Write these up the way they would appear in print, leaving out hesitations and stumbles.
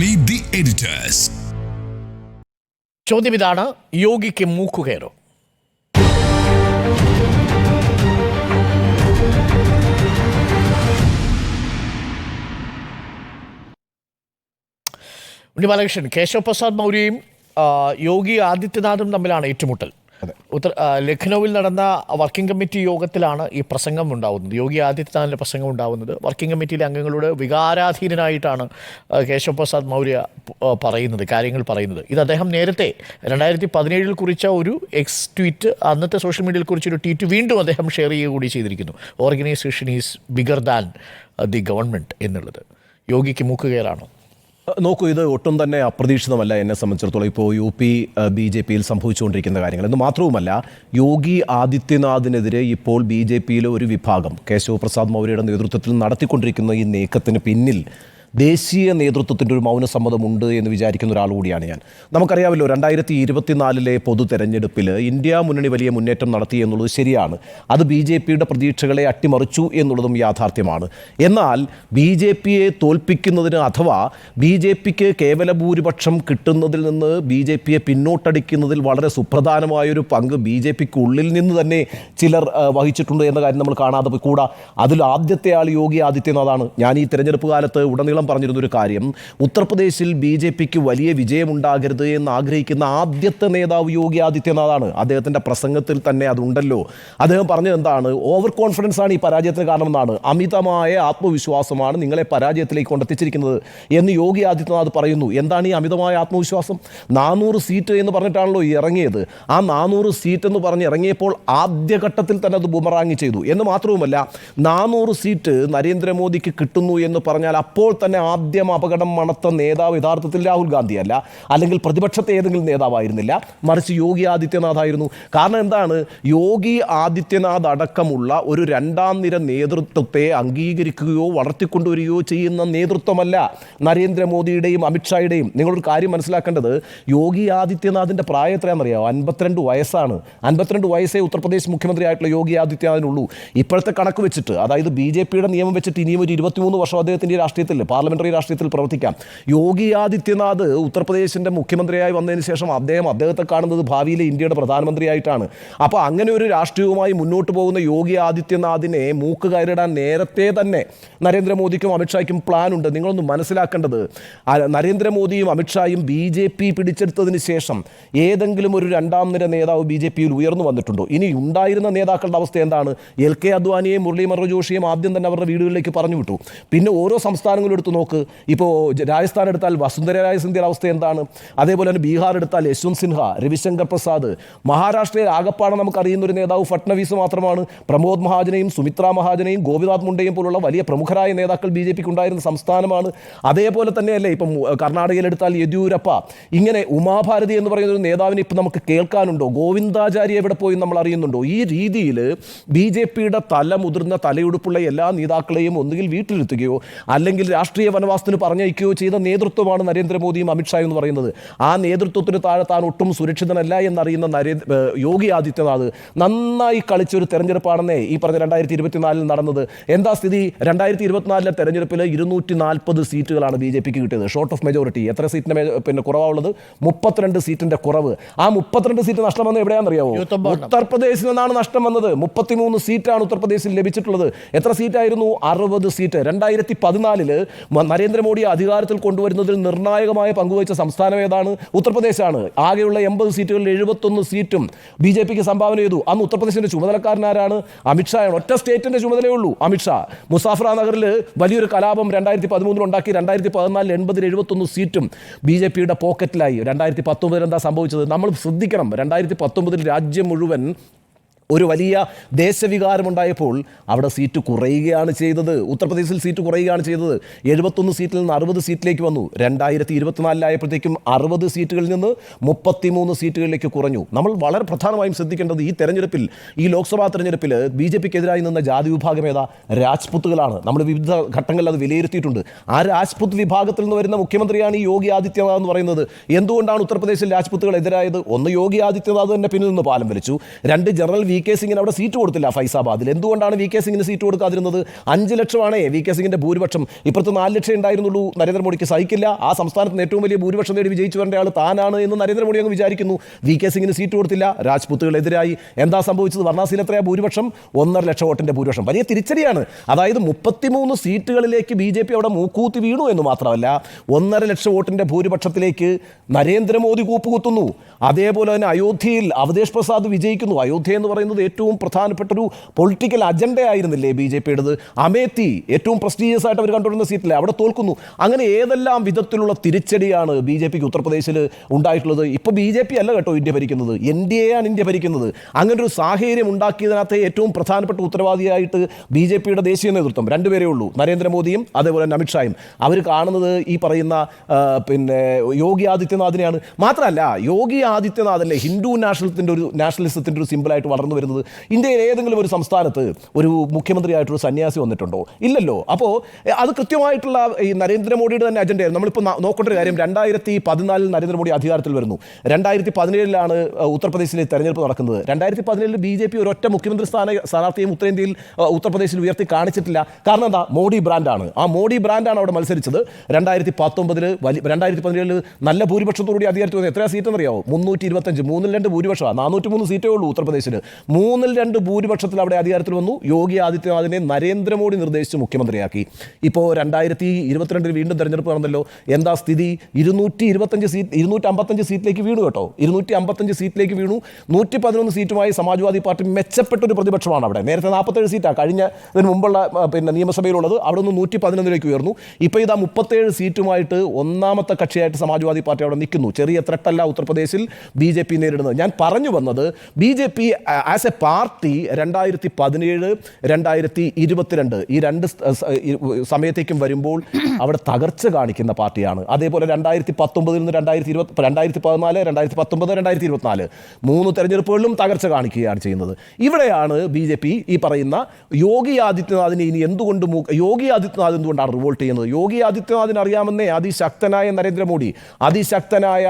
Meet the editors. ചോദ്യം ഇതാണ്, യോഗിക്ക് മൂക്കുകയറോ? ഉണ്ണി ബാലകൃഷ്ണൻ, കേശവ് പ്രസാദ് മൗര്യയും യോഗി ആദിത്യനാഥും തമ്മിലാണ് ഏറ്റുമുട്ടൽ. ലഖ്നൌവിൽ നടന്ന വർക്കിംഗ് കമ്മിറ്റി യോഗത്തിലാണ് ഈ പ്രസംഗം ഉണ്ടാകുന്നത്, യോഗി ആദിത്യനാഥിൻ്റെ പ്രസംഗം ഉണ്ടാകുന്നത്. വർക്കിംഗ് കമ്മിറ്റിയിലെ അംഗങ്ങളോട് വികാരാധീനനായിട്ടാണ് കേശവ് പ്രസാദ് മൗര്യ കാര്യങ്ങൾ പറയുന്നത്. ഇത് അദ്ദേഹം നേരത്തെ 2017 കുറിച്ച ഒരു എക്സ് ട്വീറ്റ്, അന്നത്തെ സോഷ്യൽ മീഡിയയിൽ കുറിച്ചൊരു ട്വീറ്റ് വീണ്ടും അദ്ദേഹം ഷെയർ ചെയ്യുക കൂടി ചെയ്തിരിക്കുന്നു. Organisation is bigger than the government എന്നുള്ളത്. യോഗിക്ക് മൂക്കുകയറാണോ? നോക്കൂ, ഇത് ഒട്ടും തന്നെ അപ്രതീക്ഷിതമല്ല എന്നെ സംബന്ധിച്ചിടത്തോളം. ഇപ്പോൾ BJP-യിൽ സംഭവിച്ചുകൊണ്ടിരിക്കുന്ന കാര്യങ്ങൾ എന്ന് മാത്രവുമല്ല, യോഗി ആദിത്യനാഥിനെതിരെ ഇപ്പോൾ BJP-യിലെ ഒരു വിഭാഗം കേശവ് പ്രസാദ് മൗര്യയുടെ നേതൃത്വത്തിൽ നടത്തിക്കൊണ്ടിരിക്കുന്ന ഈ നീക്കത്തിന് പിന്നിൽ ദേശീയ നേതൃത്വത്തിൻ്റെ ഒരു മൗനസമ്മതമുണ്ട് എന്ന് വിചാരിക്കുന്ന ഒരാൾ കൂടിയാണ് ഞാൻ. നമുക്കറിയാമല്ലോ, 2024 പൊതു തെരഞ്ഞെടുപ്പിൽ ഇന്ത്യ മുന്നണി വലിയ മുന്നേറ്റം നടത്തി എന്നുള്ളത് ശരിയാണ്. അത് BJP-യുടെ പ്രതീക്ഷകളെ അട്ടിമറിച്ചു എന്നുള്ളതും യാഥാർത്ഥ്യമാണ്. എന്നാൽ BJP-യെ തോൽപ്പിക്കുന്നതിന് അഥവാ BJP-ക്ക് കേവല ഭൂരിപക്ഷം കിട്ടുന്നതിൽ നിന്ന് BJP-യെ പിന്നോട്ടടിക്കുന്നതിൽ വളരെ സുപ്രധാനമായൊരു പങ്ക് BJP-ക്ക് ഉള്ളിൽ നിന്ന് തന്നെ ചിലർ വഹിച്ചിട്ടുണ്ട് എന്ന കാര്യം നമ്മൾ കാണാതെ കൂടാ. അതിൽ ആദ്യത്തെ ആൾ യോഗി ആദിത്യനാഥാണ്. ഞാൻ ഈ തെരഞ്ഞെടുപ്പ് കാലത്ത് ഉടനീളം പറഞ്ഞിരുന്നൊരു കാര്യം, ഉത്തർപ്രദേശിൽ BJP-ക്ക് വലിയ വിജയമുണ്ടാകരുത് എന്ന് ആഗ്രഹിക്കുന്ന ആദ്യത്തെ നേതാവ് യോഗി ആദിത്യനാഥാണ്. അദ്ദേഹത്തിൻ്റെ പ്രസംഗത്തിൽ തന്നെ അതുണ്ടല്ലോ. അദ്ദേഹം പറഞ്ഞത് എന്താണ്? ഓവർ കോൺഫിഡൻസ് ആണ് ഈ പരാജയത്തിന് കാരണമെന്നാണ്. അമിതമായ ആത്മവിശ്വാസമാണ് നിങ്ങളെ പരാജയത്തിലേക്ക് കൊണ്ടെത്തിച്ചിരിക്കുന്നത് എന്ന് യോഗി ആദിത്യനാഥ് പറയുന്നു. എന്താണ് ഈ അമിതമായ ആത്മവിശ്വാസം? 400 സീറ്റ് എന്ന് പറഞ്ഞിട്ടാണല്ലോ ഇറങ്ങിയത്. ആ 400 സീറ്റ് എന്ന് പറഞ്ഞ് ഇറങ്ങിയപ്പോൾ ആദ്യഘട്ടത്തിൽ തന്നെ അത് ബുമറാങ് ചെയ്തു. എന്ന് മാത്രവുമല്ല, 400 സീറ്റ് നരേന്ദ്രമോദിക്ക് കിട്ടുന്നു എന്ന് പറഞ്ഞാൽ അപ്പോൾ തന്നെ ആദ്യം അപകടം മണത്ത നേതാവ് യഥാർത്ഥത്തിൽ രാഹുൽ ഗാന്ധിയല്ല, അല്ലെങ്കിൽ പ്രതിപക്ഷത്തെ ഏതെങ്കിലും നേതാവായിരുന്നില്ല, മറിച്ച് യോഗി ആദിത്യനാഥ് ആയിരുന്നു. കാരണം എന്താണ്? യോഗി ആദിത്യനാഥ് അടക്കമുള്ള ഒരു രണ്ടാം നിര നേതൃത്വത്തെ അംഗീകരിക്കുകയോ വളർത്തിക്കൊണ്ടുവരികയോ ചെയ്യുന്ന നേതൃത്വമല്ല നരേന്ദ്രമോദിയുടെയും അമിത്ഷായുടെയും. നിങ്ങളൊരു കാര്യം മനസ്സിലാക്കേണ്ടത്, യോഗി ആദിത്യനാഥിൻ്റെ പ്രായം എത്രയാണെന്നറിയാമോ? 52 വയസ്സാണ്. 52 വയസ്സേ ഉത്തർപ്രദേശ് മുഖ്യമന്ത്രി ആയിട്ടുള്ള യോഗി ആദിത്യനാഥിനുള്ളൂ. ഇപ്പോഴത്തെ കണക്ക് വെച്ചിട്ട്, അതായത് BJP-യുടെ നിയമം വെച്ചിട്ട് ഇനിയും ഒരു 23 വർഷം അദ്ദേഹത്തിൻ്റെ രാഷ്ട്രീയത്തിൽ, പാർലമെന്ററി രാഷ്ട്രീയത്തിൽ പ്രവർത്തിക്കാം. യോഗി ആദിത്യനാഥ് ഉത്തർപ്രദേശിൻ്റെ മുഖ്യമന്ത്രിയായി വന്നതിന് ശേഷം അദ്ദേഹത്തെ കാണുന്നത് ഭാവിയിലെ ഇന്ത്യയുടെ പ്രധാനമന്ത്രിയായിട്ടാണ്. അപ്പോൾ അങ്ങനെ ഒരു രാഷ്ട്രീയവുമായി മുന്നോട്ട് പോകുന്ന യോഗി ആദിത്യനാഥിനെ മൂക്ക് കയറിടാൻ നേരത്തെ തന്നെ നരേന്ദ്രമോദിക്കും അമിത്ഷായ്ക്കും പ്ലാൻ ഉണ്ട്. നിങ്ങളൊന്ന് മനസ്സിലാക്കേണ്ടത്, നരേന്ദ്രമോദിയും അമിത്ഷായും BJP പിടിച്ചെടുത്തതിന് ശേഷം ഏതെങ്കിലും ഒരു രണ്ടാം നിര നേതാവ് BJP-യിൽ ഉയർന്നു വന്നിട്ടുണ്ടോ? ഇനി ഉണ്ടായിരുന്ന നേതാക്കളുടെ അവസ്ഥ എന്താണ്? LK അദ്വാനിയെയും മുരളി മനോഹർ ജോഷിയെയും ആദ്യം തന്നെ അവരുടെ വീടുകളിലേക്ക് പറഞ്ഞു വിട്ടു. പിന്നെ ഓരോ സംസ്ഥാനങ്ങളും എടുത്ത് നോക്ക്. ഇപ്പോൾ രാജസ്ഥാൻ എടുത്താൽ വസുന്ധര രായ സിന്ധ്യയുടെ അവസ്ഥ എന്താണ്? അതേപോലെ തന്നെ ബീഹാർ എടുത്താൽ യശ്വന്ത് സിൻഹ, രവിശങ്കർ പ്രസാദ്. മഹാരാഷ്ട്രയിൽ ആകപ്പാടെ നമുക്കറിയുന്ന ഒരു നേതാവ് ഫട്നവീസ് മാത്രമാണ്. പ്രമോദ് മഹാജനെയും സുമിത്ര മഹാജനെയും ഗോപിനാഥ് മുണ്ടയും പോലുള്ള വലിയ പ്രമുഖരായ നേതാക്കൾ BJP-ക്ക് ഉണ്ടായിരുന്ന സംസ്ഥാനമാണ്. അതേപോലെ തന്നെയല്ലേ ഇപ്പം കർണാടകയിൽ എടുത്താൽ യെദ്യൂരപ്പ. ഇങ്ങനെ ഉമാഭാരതി എന്ന് പറയുന്ന ഒരു നേതാവിനെ ഇപ്പം നമുക്ക് കേൾക്കാനുണ്ടോ? ഗോവിന്ദാചാര്യ എവിടെ പോയി നമ്മൾ അറിയുന്നുണ്ടോ? ഈ രീതിയിൽ BJP-യുടെ മുതിർന്ന തലയുടുപ്പുള്ള എല്ലാ നേതാക്കളെയും ഒന്നുകിൽ വീട്ടിലിരുത്തുകയോ അല്ലെങ്കിൽ രാഷ്ട്രീയ വനവാസത്തിന് പറഞ്ഞയക്കുകയോ ചെയ്ത നേതൃത്വമാണ് നരേന്ദ്രമോദിയും അമിത്ഷായും എന്ന് പറയുന്നത്. ആ നേതൃത്വത്തിന് താഴെ താൻ ഒട്ടും സുരക്ഷിതനല്ല എന്നറിയുന്ന യോഗി ആദിത്യനാഥ് നന്നായി കളിച്ചൊരു തെരഞ്ഞെടുപ്പാണെന്നേ ഈ പറഞ്ഞ 2024 നടന്നത്. എന്താ സ്ഥിതി? 2024 തെരഞ്ഞെടുപ്പിൽ 240 സീറ്റുകളാണ് BJP-ക്ക് കിട്ടിയത്, ഷോർട്ട് ഓഫ് മെജോറിറ്റി. എത്ര സീറ്റിന് കുറവുള്ളത്? 32 സീറ്റിന്റെ കുറവ്. ആ 32 സീറ്റ് നഷ്ടം വന്നത് എവിടെയാണെന്നറിയാമോ? ഉത്തർപ്രദേശിൽ നിന്നാണ് നഷ്ടം വന്നത്. 33 സീറ്റാണ് ഉത്തർപ്രദേശിൽ ലഭിച്ചിട്ടുള്ളത്. എത്ര സീറ്റായിരുന്നു? 60 സീറ്റ്. 2014 നരേന്ദ്രമോദിയെ അധികാരത്തിൽ കൊണ്ടുവരുന്നതിൽ നിർണായകമായ പങ്കുവഹിച്ച സംസ്ഥാനം ഏതാണ്? ഉത്തർപ്രദേശാണ്. ആകെയുള്ള 80 സീറ്റുകളിൽ 71 സീറ്റും BJP-ക്ക് സംഭാവന ചെയ്തു. അന്ന് ഉത്തർപ്രദേശിന്റെ ചുമതലക്കാരനാരാണ്? അമിത്ഷായാണ്. ഒറ്റ സ്റ്റേറ്റിന്റെ ചുമതലയേ ഉള്ളൂ അമിത്ഷാ. മുസാഫർ നഗറിൽ വലിയൊരു കലാപം 2013 ഉണ്ടാക്കി. 2014 80-71 സീറ്റും BJP-യുടെ പോക്കറ്റിലായി. 2019 എന്താ സംഭവിച്ചത്? നമ്മൾ ശ്രദ്ധിക്കണം. 2019 രാജ്യം മുഴുവൻ ഒരു വലിയ ദേശവികാരമുണ്ടായപ്പോൾ അവിടെ സീറ്റ് കുറയുകയാണ് ചെയ്തത്. ഉത്തർപ്രദേശിൽ സീറ്റ് കുറയുകയാണ് ചെയ്തത്. 71 സീറ്റിൽ നിന്ന് 60 സീറ്റിലേക്ക് വന്നു. 2024 60 സീറ്റുകളിൽ നിന്ന് 33 സീറ്റുകളിലേക്ക് കുറഞ്ഞു. നമ്മൾ വളരെ പ്രധാനമായും ശ്രദ്ധിക്കേണ്ടത്, ഈ തെരഞ്ഞെടുപ്പിൽ, ഈ ലോക്സഭാ തെരഞ്ഞെടുപ്പിൽ BJP-ക്കെതിരായി നിന്ന ജാതി വിഭാഗം ഏതാ? രാജ്പുത്തുകളാണ്. നമ്മൾ വിവിധ ഘട്ടങ്ങളിൽ അത് വിലയിരുത്തിയിട്ടുണ്ട്. ആ രാജ്പുത്ത് വിഭാഗത്തിൽ നിന്ന് വരുന്ന മുഖ്യമന്ത്രിയാണ് ഈ യോഗി ആദിത്യനാഥ് എന്ന് പറയുന്നത്. എന്തുകൊണ്ടാണ് ഉത്തർപ്രദേശിൽ രാജ്പുത്തുകൾ എതിരായത്? ഒന്ന്, യോഗി ആദിത്യനാഥ് തന്നെ പിന്നിൽ നിന്ന് പാലം വലിച്ചു. 2, ജനറൽ VK കെ സിംഗിന് അവിടെ സീറ്റ് കൊടുത്തില്ല ഫൈസാബാദിൽ. എന്തുകൊണ്ടാണ് വി കെ സിംഗിന് സീറ്റ് കൊടുക്കാതിരുന്നത്? 5 ലക്ഷമാണ് വി കെ സിംഗിന്റെ ഭൂരിപക്ഷം. ഇപ്പുറത്ത് 4 ലക്ഷം ഉണ്ടായിരുന്നുള്ളൂ. നരേന്ദ്രമോദിക്ക് സഹിക്കില്ല. ആ സംസ്ഥാനത്ത് ഏറ്റവും വലിയ ഭൂരിപക്ഷം നേടി വിജയിച്ചു വരേണ്ട ആൾ താനാണ് എന്ന് നരേന്ദ്രമോദി അങ്ങ് വിചാരിക്കുന്നു. വി കെ സിംഗിന് സീറ്റ് കൊടുത്തില്ല. രാജ്പുത്തുകളെതിരായി എന്താ സംഭവിച്ചത്? വാരണാസിയിൽ എത്രയാ ഭൂരിപക്ഷം? 1.5 ലക്ഷം വോട്ടിന്റെ ഭൂരിപക്ഷം. വലിയ തിരിച്ചടിയാണ്. അതായത് 33 സീറ്റുകളിലേക്ക് ബി ജെ പി അവിടെ മൂക്കൂത്തി വീണു എന്ന് മാത്രമല്ല, 1.5 ലക്ഷം വോട്ടിന്റെ ഭൂരിപക്ഷത്തിലേക്ക് നരേന്ദ്രമോദി കൂപ്പുകുത്തുന്നു. അതേപോലെ തന്നെ അയോധ്യയിൽ അവധേഷ് പ്രസാദ് വിജയിക്കുന്നു. അയോധ്യ എന്ന് പറയുന്നത് ഏറ്റവും പ്രധാനപ്പെട്ട ഒരു പൊളിറ്റിക്കൽ അജണ്ട ആയിരുന്നില്ലേ ബി ജെ പിയുടേത്? അമേത്തി ഏറ്റവും പ്രസ്റ്റീജിയസ് ആയിട്ട് അവർ കണ്ടുവരുന്ന സീറ്റിലെ അവിടെ തോൽക്കുന്നു. അങ്ങനെ ഏതെല്ലാം വിധത്തിലുള്ള തിരിച്ചടിയാണ് ബി ജെ പിക്ക് ഉത്തർപ്രദേശിൽ ഉണ്ടായിട്ടുള്ളത്. ഇപ്പോൾ ബി ജെ പി അല്ല കേട്ടോ ഇന്ത്യ ഭരിക്കുന്നത്, എൻ ഡി എ ആണ് ഇന്ത്യ ഭരിക്കുന്നത്. അങ്ങനെ ഒരു സാഹചര്യം ഉണ്ടാക്കിയതിനകത്ത് ഏറ്റവും പ്രധാനപ്പെട്ട ഉത്തരവാദിയായിട്ട് ബി ജെ പിയുടെ ദേശീയ നേതൃത്വം രണ്ടുപേരേ ഉള്ളൂ, നരേന്ദ്രമോദിയും അതേപോലെ തന്നെ അമിത്ഷായും. അവർ കാണുന്നത് ഈ പറയുന്ന യോഗി ആദിത്യനാഥിനെയാണ്. മാത്രമല്ല യോഗി ആദിത്യനാഥല്ലേ ഹിന്ദു നാഷണലിസത്തിൻ്റെ ഒരു സിമ്പിളായിട്ട് വളർന്നു വരുന്നത്. ഇന്ത്യയിൽ ഏതെങ്കിലും ഒരു സംസ്ഥാനത്ത് ഒരു മുഖ്യമന്ത്രിയായിട്ടൊരു സന്യാസി വന്നിട്ടുണ്ടോ? ഇല്ലല്ലോ. അപ്പോൾ അത് കൃത്യമായിട്ടുള്ള ഈ നരേന്ദ്രമോദിയുടെ തന്നെ അജണ്ടയായിരുന്നു. നമ്മളിപ്പോൾ നോക്കേണ്ട ഒരു കാര്യം, 2014 നരേന്ദ്രമോദി അധികാരത്തിൽ വരുന്നു. 2017 ഉത്തർപ്രദേശിലെ തെരഞ്ഞെടുപ്പ് നടക്കുന്നത്. 2017 ബി ജെ പി ഒരൊറ്റ മുഖ്യമന്ത്രി സ്ഥാനാർത്ഥിയും ഉത്തരേന്ത്യയിൽ ഉത്തർപ്രദേശിൽ ഉയർത്തി കാണിച്ചിട്ടില്ല. കാരണം എന്താ? മോഡി ബ്രാൻഡാണ്. ആ മോഡി ബ്രാൻഡാണ് അവിടെ മത്സരിച്ചത്. 2017 നല്ല ഭൂരിപക്ഷത്തോടുകൂടി അധികാരത്തിൽ വന്നത്. എത്രയാ സീറ്റ് എന്നറിയാമോ? 325, 3-2 ഭൂരിപക്ഷമാണ്. 403 സീറ്റേ ഉള്ളൂ ഉത്തർപ്രദേശിൽ. 3-2 ഭൂരിപക്ഷത്തിൽ അവിടെ അധികാരത്തിൽ വന്നു. യോഗി ആദിത്യനാഥിനെ നരേന്ദ്രമോദി നിർദ്ദേശിച്ച് മുഖ്യമന്ത്രിയാക്കി. ഇപ്പോൾ 2022 വീണ്ടും തെരഞ്ഞെടുപ്പ് നടന്നല്ലോ. എന്താ സ്ഥിതി? 255 സീറ്റിലേക്ക് വീണു കേട്ടോ. 255 സീറ്റിലേക്ക് വീണു. 111 സീറ്റുമായി സമാജ്വാദി പാർട്ടി മെച്ചപ്പെട്ടൊരു പ്രതിപക്ഷമാണ് അവിടെ. നേരത്തെ 47 സീറ്റാണ് കഴിഞ്ഞതിന് മുമ്പുള്ള നിയമസഭയിലുള്ളത്. അവിടെ നിന്ന് 111ലേക്ക് ഉയർന്നു. ഇപ്പോൾ ഇതാ 37 സീറ്റുമായിട്ട് ഒന്നാമത്തെ കക്ഷിയായിട്ട് സമാജ്വാദി പാർട്ടി അവിടെ നിൽക്കുന്നു. ചെറിയ ത്രട്ടല്ല ഉത്തർപ്രദേശിൽ ബി ജെ പി നേരിടുന്നത്. ഞാൻ പറഞ്ഞു വന്നത്, B J P as A party 2017, 2022 ഈ രണ്ട് സമയത്തേക്കും വരുമ്പോൾ അവിടെ തകർച്ച കാണിക്കുന്ന പാർട്ടിയാണ്. അതേപോലെ 2019 നിന്ന് 2014, 2019, 2024 3 തെരഞ്ഞെടുപ്പുകളിലും തകർച്ച കാണിക്കുകയാണ് ചെയ്യുന്നത്. ഇവിടെയാണ് ബി ജെ പി ഈ പറയുന്ന യോഗി ആദിത്യനാഥിനെ ഇനി എന്തുകൊണ്ട് യോഗി ആദിത്യനാഥ് എന്തുകൊണ്ടാണ് റിവോൾട്ട് ചെയ്യുന്നത്? യോഗി ആദിത്യനാഥിന് അറിയാമെന്നേ അതിശക്തനായ നരേന്ദ്രമോദി, അതിശക്തനായ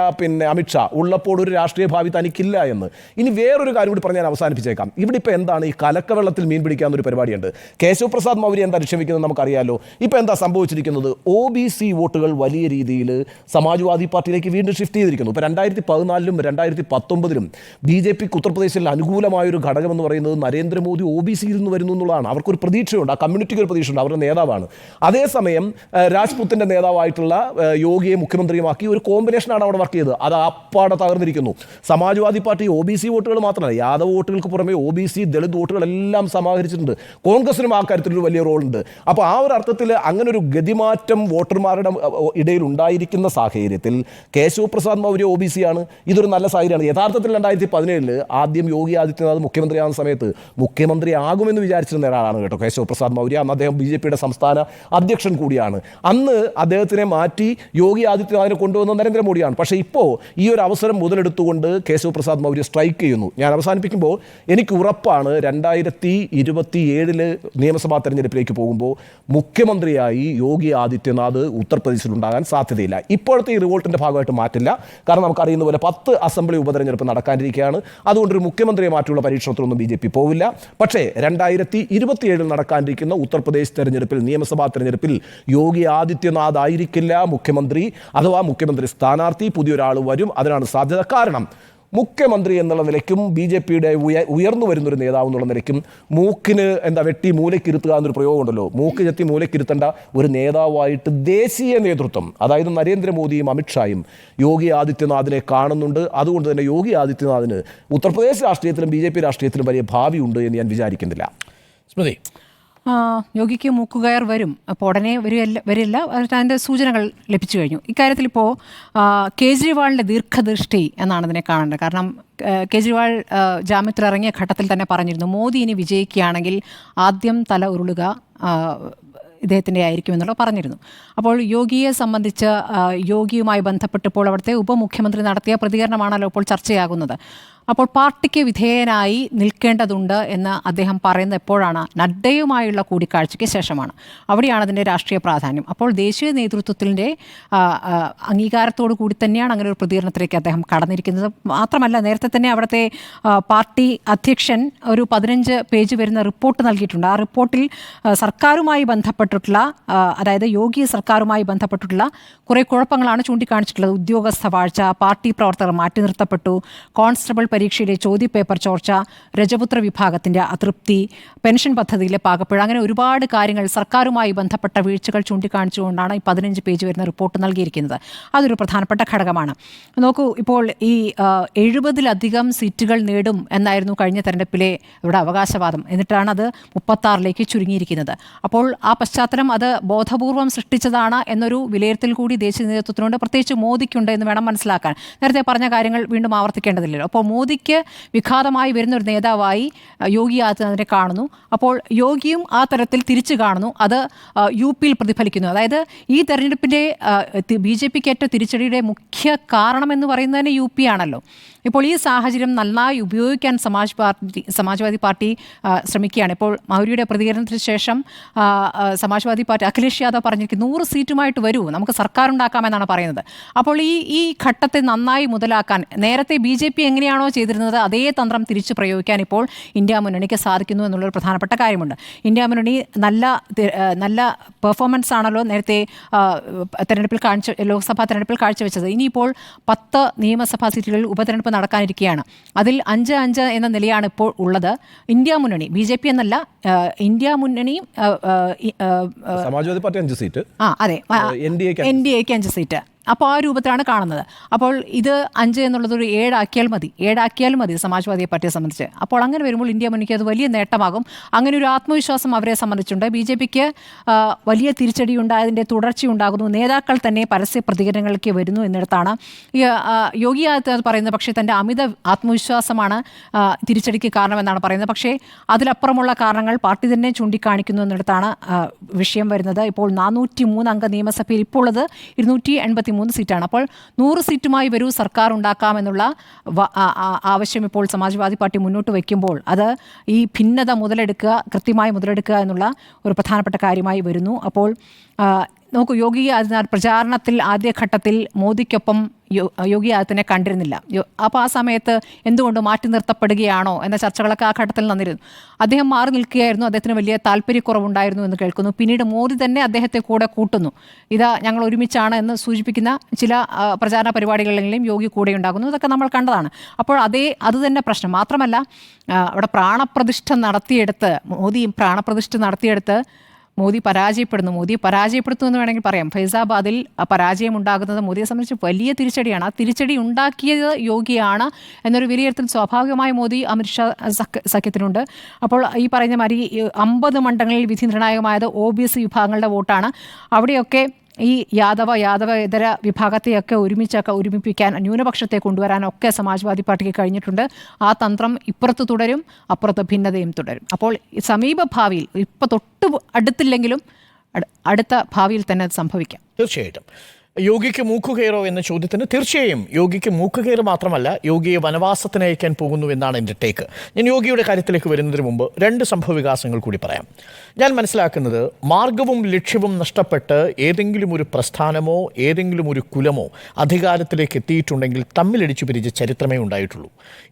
അമിത്ഷാ ഉള്ളപ്പോൾ ഒരു രാഷ്ട്രീയ ഭാവി തനിക്കില്ല എന്ന്. ഇനി വേറൊരു കാര്യം കൂടി പറഞ്ഞ് ഞാൻ അവസാനിപ്പിച്ചേക്കാം. ഇവിടെ ഇപ്പോൾ എന്താണ് ഈ കലക്കവെള്ളത്തിൽ മീൻ പിടിക്കാവുന്നൊരു പരിപാടിയുണ്ട്. കേശവ് പ്രസാദ് മൗര്യ എന്താ ലക്ഷ്യമിക്കുന്നത് നമുക്കറിയാലോ. ഇപ്പോൾ എന്താ സംഭവിച്ചിരിക്കുന്നത്? OBC വോട്ടുകൾ വലിയ രീതിയിൽ സമാജ്വാദി പാർട്ടിയിലേക്ക് വീണ്ടും ഷിഫ്റ്റ് ചെയ്തിരിക്കുന്നു. ഇപ്പോൾ 2014 2019 ബി ജെ പിക്ക് ഉത്തർപ്രദേശിൽ അനുകൂലമായൊരു ഘടകമെന്ന് പറയുന്നത് നരേന്ദ്രമോദി OBCയിൽ നിന്ന് വരുന്നു എന്നുള്ളതാണ്. അവർക്കൊരു പ്രതീക്ഷയുണ്ട്, ആ കമ്മ്യൂണിറ്റിക്ക് ഒരു പ്രതീക്ഷയുണ്ട്, അവരുടെ നേതാവാണ്. അതേസമയം രാജ്പുത്തിൻ്റെ നേതാവായിട്ടുള്ള യോഗിയെ മുഖ്യമന്ത്രിയുമാക്കി ഒരു കോമ്പിനേഷനാണ് അവിടെ വർക്ക് ചെയ്തത്. അത് അപ്പാടെ തകർന്നിരിക്കുന്നു. സമാജ്വാദി പാർട്ടി OBC വോട്ടുകൾ മാത്രമല്ല, യാദവ് വോട്ടുകൾക്ക് പുറമെ OBC ദളിത് വോട്ടുകളെല്ലാം സമാഹരിച്ചിട്ടുണ്ട്. കോൺഗ്രസിനും ആ കാര്യത്തിലൊരു വലിയ റോളുണ്ട്. അപ്പോൾ ആ ഒരു അർത്ഥത്തിൽ അങ്ങനെ ഒരു ഗതിമാറ്റം വോട്ടർമാരുടെ ഇടയിൽ ഉണ്ടായിരിക്കുന്ന സാഹചര്യത്തിൽ കേശവ് പ്രസാദ് മൗര്യ OBC ആണ്. ഇതൊരു നല്ല സാഹചര്യമാണ്. യഥാർത്ഥത്തിൽ 2017 ആദ്യം യോഗി ആദിത്യനാഥ് മുഖ്യമന്ത്രിയാകുന്ന സമയത്ത് മുഖ്യമന്ത്രിയാകുമെന്ന് വിചാരിച്ചിരുന്ന ഒരാളാണ് കേട്ടോ കേശവ് പ്രസാദ് മൗര്യ. അന്ന് അദ്ദേഹം ബി ജെ പിയുടെ സംസ്ഥാന അധ്യക്ഷൻ കൂടിയാണ്. അന്ന് അദ്ദേഹത്തിനെ മാറ്റി യോഗി ആദിത്യനാഥിനെ കൊണ്ടുവന്ന നരേന്ദ്രമോദിയാണ്. പക്ഷേ ഇപ്പോൾ ഈ ഒരു അവസരം മുതലെടുത്തുകൊണ്ട് കേശവ് പ്രസാദ് മൗര്യ സ്ട്രൈക്ക് ചെയ്യുന്നു. ഞാൻ അവസാനിപ്പിക്കുമ്പോൾ എനിക്ക് ഉറപ്പാണ് 2027 നിയമസഭാ തെരഞ്ഞെടുപ്പിലേക്ക് പോകുമ്പോൾ മുഖ്യമന്ത്രിയായി യോഗി ആദിത്യനാഥ് ഉത്തർപ്രദേശിലുണ്ടാകാൻ സാധ്യതയില്ല. ഇപ്പോഴത്തെ ഈ റിവോൾട്ടിൻ്റെ ഭാഗമായിട്ട് മാറ്റില്ല. കാരണം നമുക്കറിയുന്ന പോലെ 10 അസംബ്ലി ഉപതെരഞ്ഞെടുപ്പ് നടക്കാനിരിക്കുകയാണ്. അതുകൊണ്ടൊരു മുഖ്യമന്ത്രിയെ മാറ്റിയുള്ള പരീക്ഷണത്തിലൊന്നും ബി ജെ പി പോവില്ല. പക്ഷേ 2027 നടക്കാനിരിക്കുന്ന ഉത്തർപ്രദേശ് തെരഞ്ഞെടുപ്പിൽ, നിയമസഭാ തെരഞ്ഞെടുപ്പിൽ യോഗി ആദിത്യനാഥ് ആയിരിക്കില്ല മുഖ്യമന്ത്രി, അഥവാ മുഖ്യമന്ത്രി സ്ഥാനാർത്ഥി. പുതിയൊരാൾ വരും, അതിനാണ് സാധ്യത. കാരണം മുഖ്യമന്ത്രി എന്നുള്ള നിലയ്ക്കും ബി ജെ പിയുടെ ഉയർന്നു വരുന്നൊരു നേതാവ് എന്നുള്ള നിലയ്ക്കും മൂക്കിന് വെട്ടി മൂലക്കിരുത്തുക എന്നൊരു പ്രയോഗമുണ്ടല്ലോ. മൂക്ക് ചെത്തി മൂലക്കിരുത്തേണ്ട ഒരു നേതാവായിട്ട് ദേശീയ നേതൃത്വം, അതായത് നരേന്ദ്രമോദിയും അമിത്ഷായും യോഗി ആദിത്യനാഥിനെ കാണുന്നുണ്ട്. അതുകൊണ്ട് തന്നെ യോഗി ആദിത്യനാഥിന് ഉത്തർപ്രദേശ് രാഷ്ട്രീയത്തിലും ബി ജെ പി രാഷ്ട്രീയത്തിലും വലിയ ഭാവിയുണ്ട് എന്ന് ഞാൻ വിചാരിക്കുന്നില്ല. സ്മൃതി, യോഗിക്ക് മൂക്കുകയർ വരും. അപ്പോൾ ഉടനെ വരില്ല, അതിൻ്റെ സൂചനകൾ ലഭിച്ചു കഴിഞ്ഞു. ഇക്കാര്യത്തിൽ ഇപ്പോൾ കേജ്രിവാളിൻ്റെ ദീർഘദൃഷ്ടി എന്നാണ് ഇതിനെ കാണേണ്ടത്. കാരണം കേജ്രിവാൾ ജാമ്യത്തിലിറങ്ങിയ ഘട്ടത്തിൽ തന്നെ പറഞ്ഞിരുന്നു, മോദി ഇനി വിജയിക്കുകയാണെങ്കിൽ ആദ്യം തല ഉരുളുക ഇദ്ദേഹത്തിൻ്റെ ആയിരിക്കും എന്നുള്ള പറഞ്ഞിരുന്നു. അപ്പോൾ യോഗിയെ സംബന്ധിച്ച് യോഗിയുമായി ബന്ധപ്പെട്ട് ഇപ്പോൾ അവിടുത്തെ ഉപമുഖ്യമന്ത്രി നടത്തിയ പ്രതികരണമാണല്ലോ ഇപ്പോൾ ചർച്ചയാകുന്നത്. അപ്പോൾ പാർട്ടിക്ക് വിധേയനായി നിൽക്കേണ്ടതുണ്ട് എന്ന് അദ്ദേഹം പറയുന്നത് എപ്പോഴാണ്? നഡ്ഡയുമായുള്ള കൂടിക്കാഴ്ചയ്ക്ക് ശേഷമാണ്. അവിടെയാണ് അതിൻ്റെ രാഷ്ട്രീയ പ്രാധാന്യം. അപ്പോൾ ദേശീയ നേതൃത്വത്തിൻ്റെ അംഗീകാരത്തോടു കൂടി തന്നെയാണ് അങ്ങനെ ഒരു പ്രതികരണത്തിലേക്ക് അദ്ദേഹം കടന്നിരിക്കുന്നത്. മാത്രമല്ല, നേരത്തെ തന്നെ അവിടുത്തെ പാർട്ടി അധ്യക്ഷൻ ഒരു 15 പേജ് വരുന്ന റിപ്പോർട്ട് നൽകിയിട്ടുണ്ട്. ആ റിപ്പോർട്ടിൽ സർക്കാരുമായി ബന്ധപ്പെട്ടിട്ടുള്ള, അതായത് യോഗി സർക്കാരുമായി ബന്ധപ്പെട്ടിട്ടുള്ള കുറേ കുഴപ്പങ്ങളാണ് ചൂണ്ടിക്കാണിച്ചിട്ടുള്ളത്. ഉദ്യോഗസ്ഥ വാഴ്ച, പാർട്ടി പ്രവർത്തകർ മാറ്റി നിർത്തപ്പെട്ടു, കോൺസ്റ്റബിൾ പരീക്ഷയിലെ ചോദ്യപേപ്പർ ചോർച്ച, രജപുത്ര വിഭാഗത്തിൻ്റെ അതൃപ്തി, പെൻഷൻ പദ്ധതിയിലെ പാകപ്പിഴ, അങ്ങനെ ഒരുപാട് കാര്യങ്ങൾ സർക്കാരുമായി ബന്ധപ്പെട്ട വീഴ്ചകൾ ചൂണ്ടിക്കാണിച്ചുകൊണ്ടാണ് ഈ 15 പേജ് വരുന്ന റിപ്പോർട്ട് നൽകിയിരിക്കുന്നത്. അതൊരു പ്രധാനപ്പെട്ട ഘടകമാണ്. നോക്കൂ, ഇപ്പോൾ ഈ 70-ലധികം സീറ്റുകൾ നേടും എന്നായിരുന്നു കഴിഞ്ഞ തെരഞ്ഞെടുപ്പിലെ ഇവിടെ അവകാശവാദം. എന്നിട്ടാണ് അത് 36ലേക്ക് ചുരുങ്ങിയിരിക്കുന്നത്. അപ്പോൾ ആ പശ്ചാത്തലം അത് ബോധപൂർവം സൃഷ്ടിച്ചതാണ് എന്നൊരു വിലയിരുത്തൽ കൂടി ദേശീയ നേതൃത്വത്തിനുണ്ട്, പ്രത്യേകിച്ച് മോദിക്കുണ്ട് എന്ന് വേണം മനസ്സിലാക്കാൻ. നേരത്തെ പറഞ്ഞ കാര്യങ്ങൾ വീണ്ടും ആവർത്തിക്കേണ്ടതില്ലല്ലോ. അപ്പോൾ മോദിക്ക് വിഘാതമായി വരുന്ന ഒരു നേതാവായി യോഗി ആദിത്യനാഥിനെ കാണുന്നു. അപ്പോൾ യോഗിയും ആ തരത്തിൽ തിരിച്ചു കാണുന്നു. അത് യു പിയിൽ പ്രതിഫലിക്കുന്നു. അതായത് ഈ തെരഞ്ഞെടുപ്പിൻ്റെ BJPക്ക് ഏറ്റ തിരിച്ചടിയുടെ മുഖ്യ കാരണമെന്ന് പറയുന്നത് തന്നെ യു പി ആണല്ലോ. ഇപ്പോൾ ഈ സാഹചര്യം നന്നായി ഉപയോഗിക്കാൻ സമാജ്വാദി പാർട്ടി ശ്രമിക്കുകയാണ്. ഇപ്പോൾ മൗര്യയുടെ പ്രതികരണത്തിന് ശേഷം സമാജ്വാദി പാർട്ടി അഖിലേഷ് യാദവ് പറഞ്ഞിരിക്കുന്നു 100 സീറ്റുമായിട്ട് വരൂ, നമുക്ക് സർക്കാർ ഉണ്ടാക്കാമെന്നാണ് പറയുന്നത്. അപ്പോൾ ഈ ഘട്ടത്തെ നന്നായി മുതലാക്കാൻ നേരത്തെ BJP എങ്ങനെയാണോ ചെയ്തിരുന്നത് അതേ തന്ത്രം തിരിച്ചു പ്രയോഗിക്കാൻ ഇപ്പോൾ ഇന്ത്യ മുന്നണിക്ക് സാധിക്കുന്നു എന്നുള്ളൊരു പ്രധാനപ്പെട്ട കാര്യമുണ്ട്. ഇന്ത്യ മുന്നണി നല്ല പെർഫോമൻസ് ആണല്ലോ നേരത്തെ ലോക്സഭാ തെരഞ്ഞെടുപ്പിൽ കാഴ്ചവെച്ചത്. ഇനിയിപ്പോൾ 10 നിയമസഭാ സീറ്റുകളിൽ ഉപതെരഞ്ഞെടുപ്പ് നടക്കാനിരിക്കുകയാണ്. അതിൽ 5-5 എന്ന നിലയാണ് ഇപ്പോൾ ഉള്ളത്. ഇന്ത്യ മുന്നണി, BJP എന്നല്ല, ഇന്ത്യ മുന്നണിയും സമാജ്വാദി പാർട്ടി 5 സീറ്റ്, അതെ, NDAക്ക് 5 സീറ്റ്. അപ്പോൾ ആ രൂപത്തിലാണ് കാണുന്നത്. അപ്പോൾ ഇത് 5 എന്നുള്ളതൊരു 7 ആക്കിയാൽ മതി സമാജ്വാദി പാർട്ടിയെ സംബന്ധിച്ച്. അപ്പോൾ അങ്ങനെ വരുമ്പോൾ ഇന്ത്യ മുന്നണിക്ക് അത് വലിയ നേട്ടമാകും. അങ്ങനെ ഒരു ആത്മവിശ്വാസം അവരെ സംബന്ധിച്ചുണ്ട്. BJPക്ക് വലിയ തിരിച്ചടി ഉണ്ടായതിൻ്റെ തുടർച്ചയുണ്ടാകുന്നു. നേതാക്കൾ തന്നെ പരസ്യ പ്രതികരണങ്ങളിലേക്ക് വരുന്നു എന്നിടത്താണ് യോഗി ആദിത്യനാഥ് പറയുന്നത്. പക്ഷേ തൻ്റെ അമിത ആത്മവിശ്വാസമാണ് തിരിച്ചടിക്ക് കാരണമെന്നാണ് പറയുന്നത്. പക്ഷേ അതിലപ്പുറമുള്ള കാരണങ്ങൾ പാർട്ടി തന്നെ ചൂണ്ടിക്കാണിക്കുന്നു എന്നിടത്താണ് വിഷയം വരുന്നത്. ഇപ്പോൾ 403 അംഗ നിയമസഭയിൽ ഇപ്പോൾ ഉള്ളത് 283 സീറ്റാണ്. അപ്പോൾ 100 സീറ്റുമായി വരൂ, സർക്കാർ ഉണ്ടാക്കാമെന്നുള്ള ആവശ്യം ഇപ്പോൾ സമാജ്വാദി പാർട്ടി മുന്നോട്ട് വയ്ക്കുമ്പോൾ അത് ഈ ഭിന്നത കൃത്യമായി മുതലെടുക്കുക എന്നുള്ള ഒരു പ്രധാനപ്പെട്ട കാര്യമായി വരുന്നു. അപ്പോൾ നോക്കൂ, യോഗി ആദിത്യനാഥ് പ്രചാരണത്തിൽ ആദ്യഘട്ടത്തിൽ മോദിക്കൊപ്പം യോഗി ആദിത്യനെ കണ്ടിരുന്നില്ല. അപ്പോൾ ആ സമയത്ത് എന്തുകൊണ്ട് മാറ്റി നിർത്തപ്പെടുകയാണോ എന്ന ചർച്ചകളൊക്കെ ആ ഘട്ടത്തിൽ നടന്നിരുന്നു. അദ്ദേഹം മാറി നിൽക്കുകയായിരുന്നു, അദ്ദേഹത്തിന് വലിയ താല്പര്യക്കുറവുണ്ടായിരുന്നു എന്ന് കേൾക്കുന്നു. പിന്നീട് മോദി തന്നെ അദ്ദേഹത്തെ കൂടെ കൂട്ടുന്നു. ഇതാ ഞങ്ങൾ ഒരുമിച്ചാണ് എന്ന് സൂചിപ്പിക്കുന്ന ചില പ്രചാരണ പരിപാടികളിലെങ്കിലും യോഗി കൂടെ ഉണ്ടാകുന്നു. ഇതൊക്കെ നമ്മൾ കണ്ടതാണ്. അപ്പോൾ അത് തന്നെ പ്രശ്നം. മാത്രമല്ല, അവിടെ പ്രാണപ്രതിഷ്ഠ നടത്തിയെടുത്ത് മോദി പരാജയപ്പെടുത്തുന്നു എന്ന് വേണമെങ്കിൽ പറയാം. ഫൈസാബാദിൽ പരാജയം ഉണ്ടാകുന്നത് മോദിയെ സംബന്ധിച്ച് വലിയ തിരിച്ചടിയാണ്. ആ തിരിച്ചടി ഉണ്ടാക്കിയത് യോഗിയാണ് എന്നൊരു വിലയിരുത്തൽ സ്വാഭാവികമായി മോദി അമിത്ഷാ സഖ്യത്തിനുണ്ട്. അപ്പോൾ ഈ പറയുന്ന മാതിരി 50 മണ്ഡലങ്ങളിൽ വിധി നിർണായകമായത് OBC വിഭാഗങ്ങളുടെ വോട്ടാണ്. അവിടെയൊക്കെ ഈ യാദവേതര വിഭാഗത്തെയൊക്കെ ഒരുമിപ്പിക്കാൻ, ന്യൂനപക്ഷത്തെ കൊണ്ടുവരാനൊക്കെ സമാജ്വാദി പാർട്ടിക്ക് കഴിഞ്ഞിട്ടുണ്ട്. ആ തന്ത്രം ഇപ്പുറത്ത് തുടരും, അപ്പുറത്ത് ഭിന്നതയും തുടരും. അപ്പോൾ സമീപ ഭാവിയിൽ, ഇപ്പോൾ തൊട്ട് അടുത്തില്ലെങ്കിലും അടുത്ത ഭാവിയിൽ തന്നെ അത് സംഭവിക്കാം. തീർച്ചയായിട്ടും. യോഗിക്ക് മൂക്കുകയറോ എന്ന ചോദ്യത്തിന് തീർച്ചയായും യോഗിക്ക് മൂക്കുകയറ് മാത്രമല്ല, യോഗിയെ വനവാസത്തിന് അയക്കാൻ പോകുന്നു എന്നാണ് എൻ്റെ ടേക്ക്. ഞാൻ യോഗിയുടെ കാര്യത്തിലേക്ക് വരുന്നതിന് മുമ്പ് 2 സംഭവ വികാസങ്ങൾ കൂടി പറയാം. ഞാൻ മനസ്സിലാക്കുന്നത്, മാർഗവും ലക്ഷ്യവും നഷ്ടപ്പെട്ട് ഏതെങ്കിലും ഒരു പ്രസ്ഥാനമോ ഏതെങ്കിലും ഒരു കുലമോ അധികാരത്തിലേക്ക് എത്തിയിട്ടുണ്ടെങ്കിൽ തമ്മിലടിച്ചു പിരിച്ച ചരിത്രമേ ഉണ്ടായിട്ടുള്ളൂ.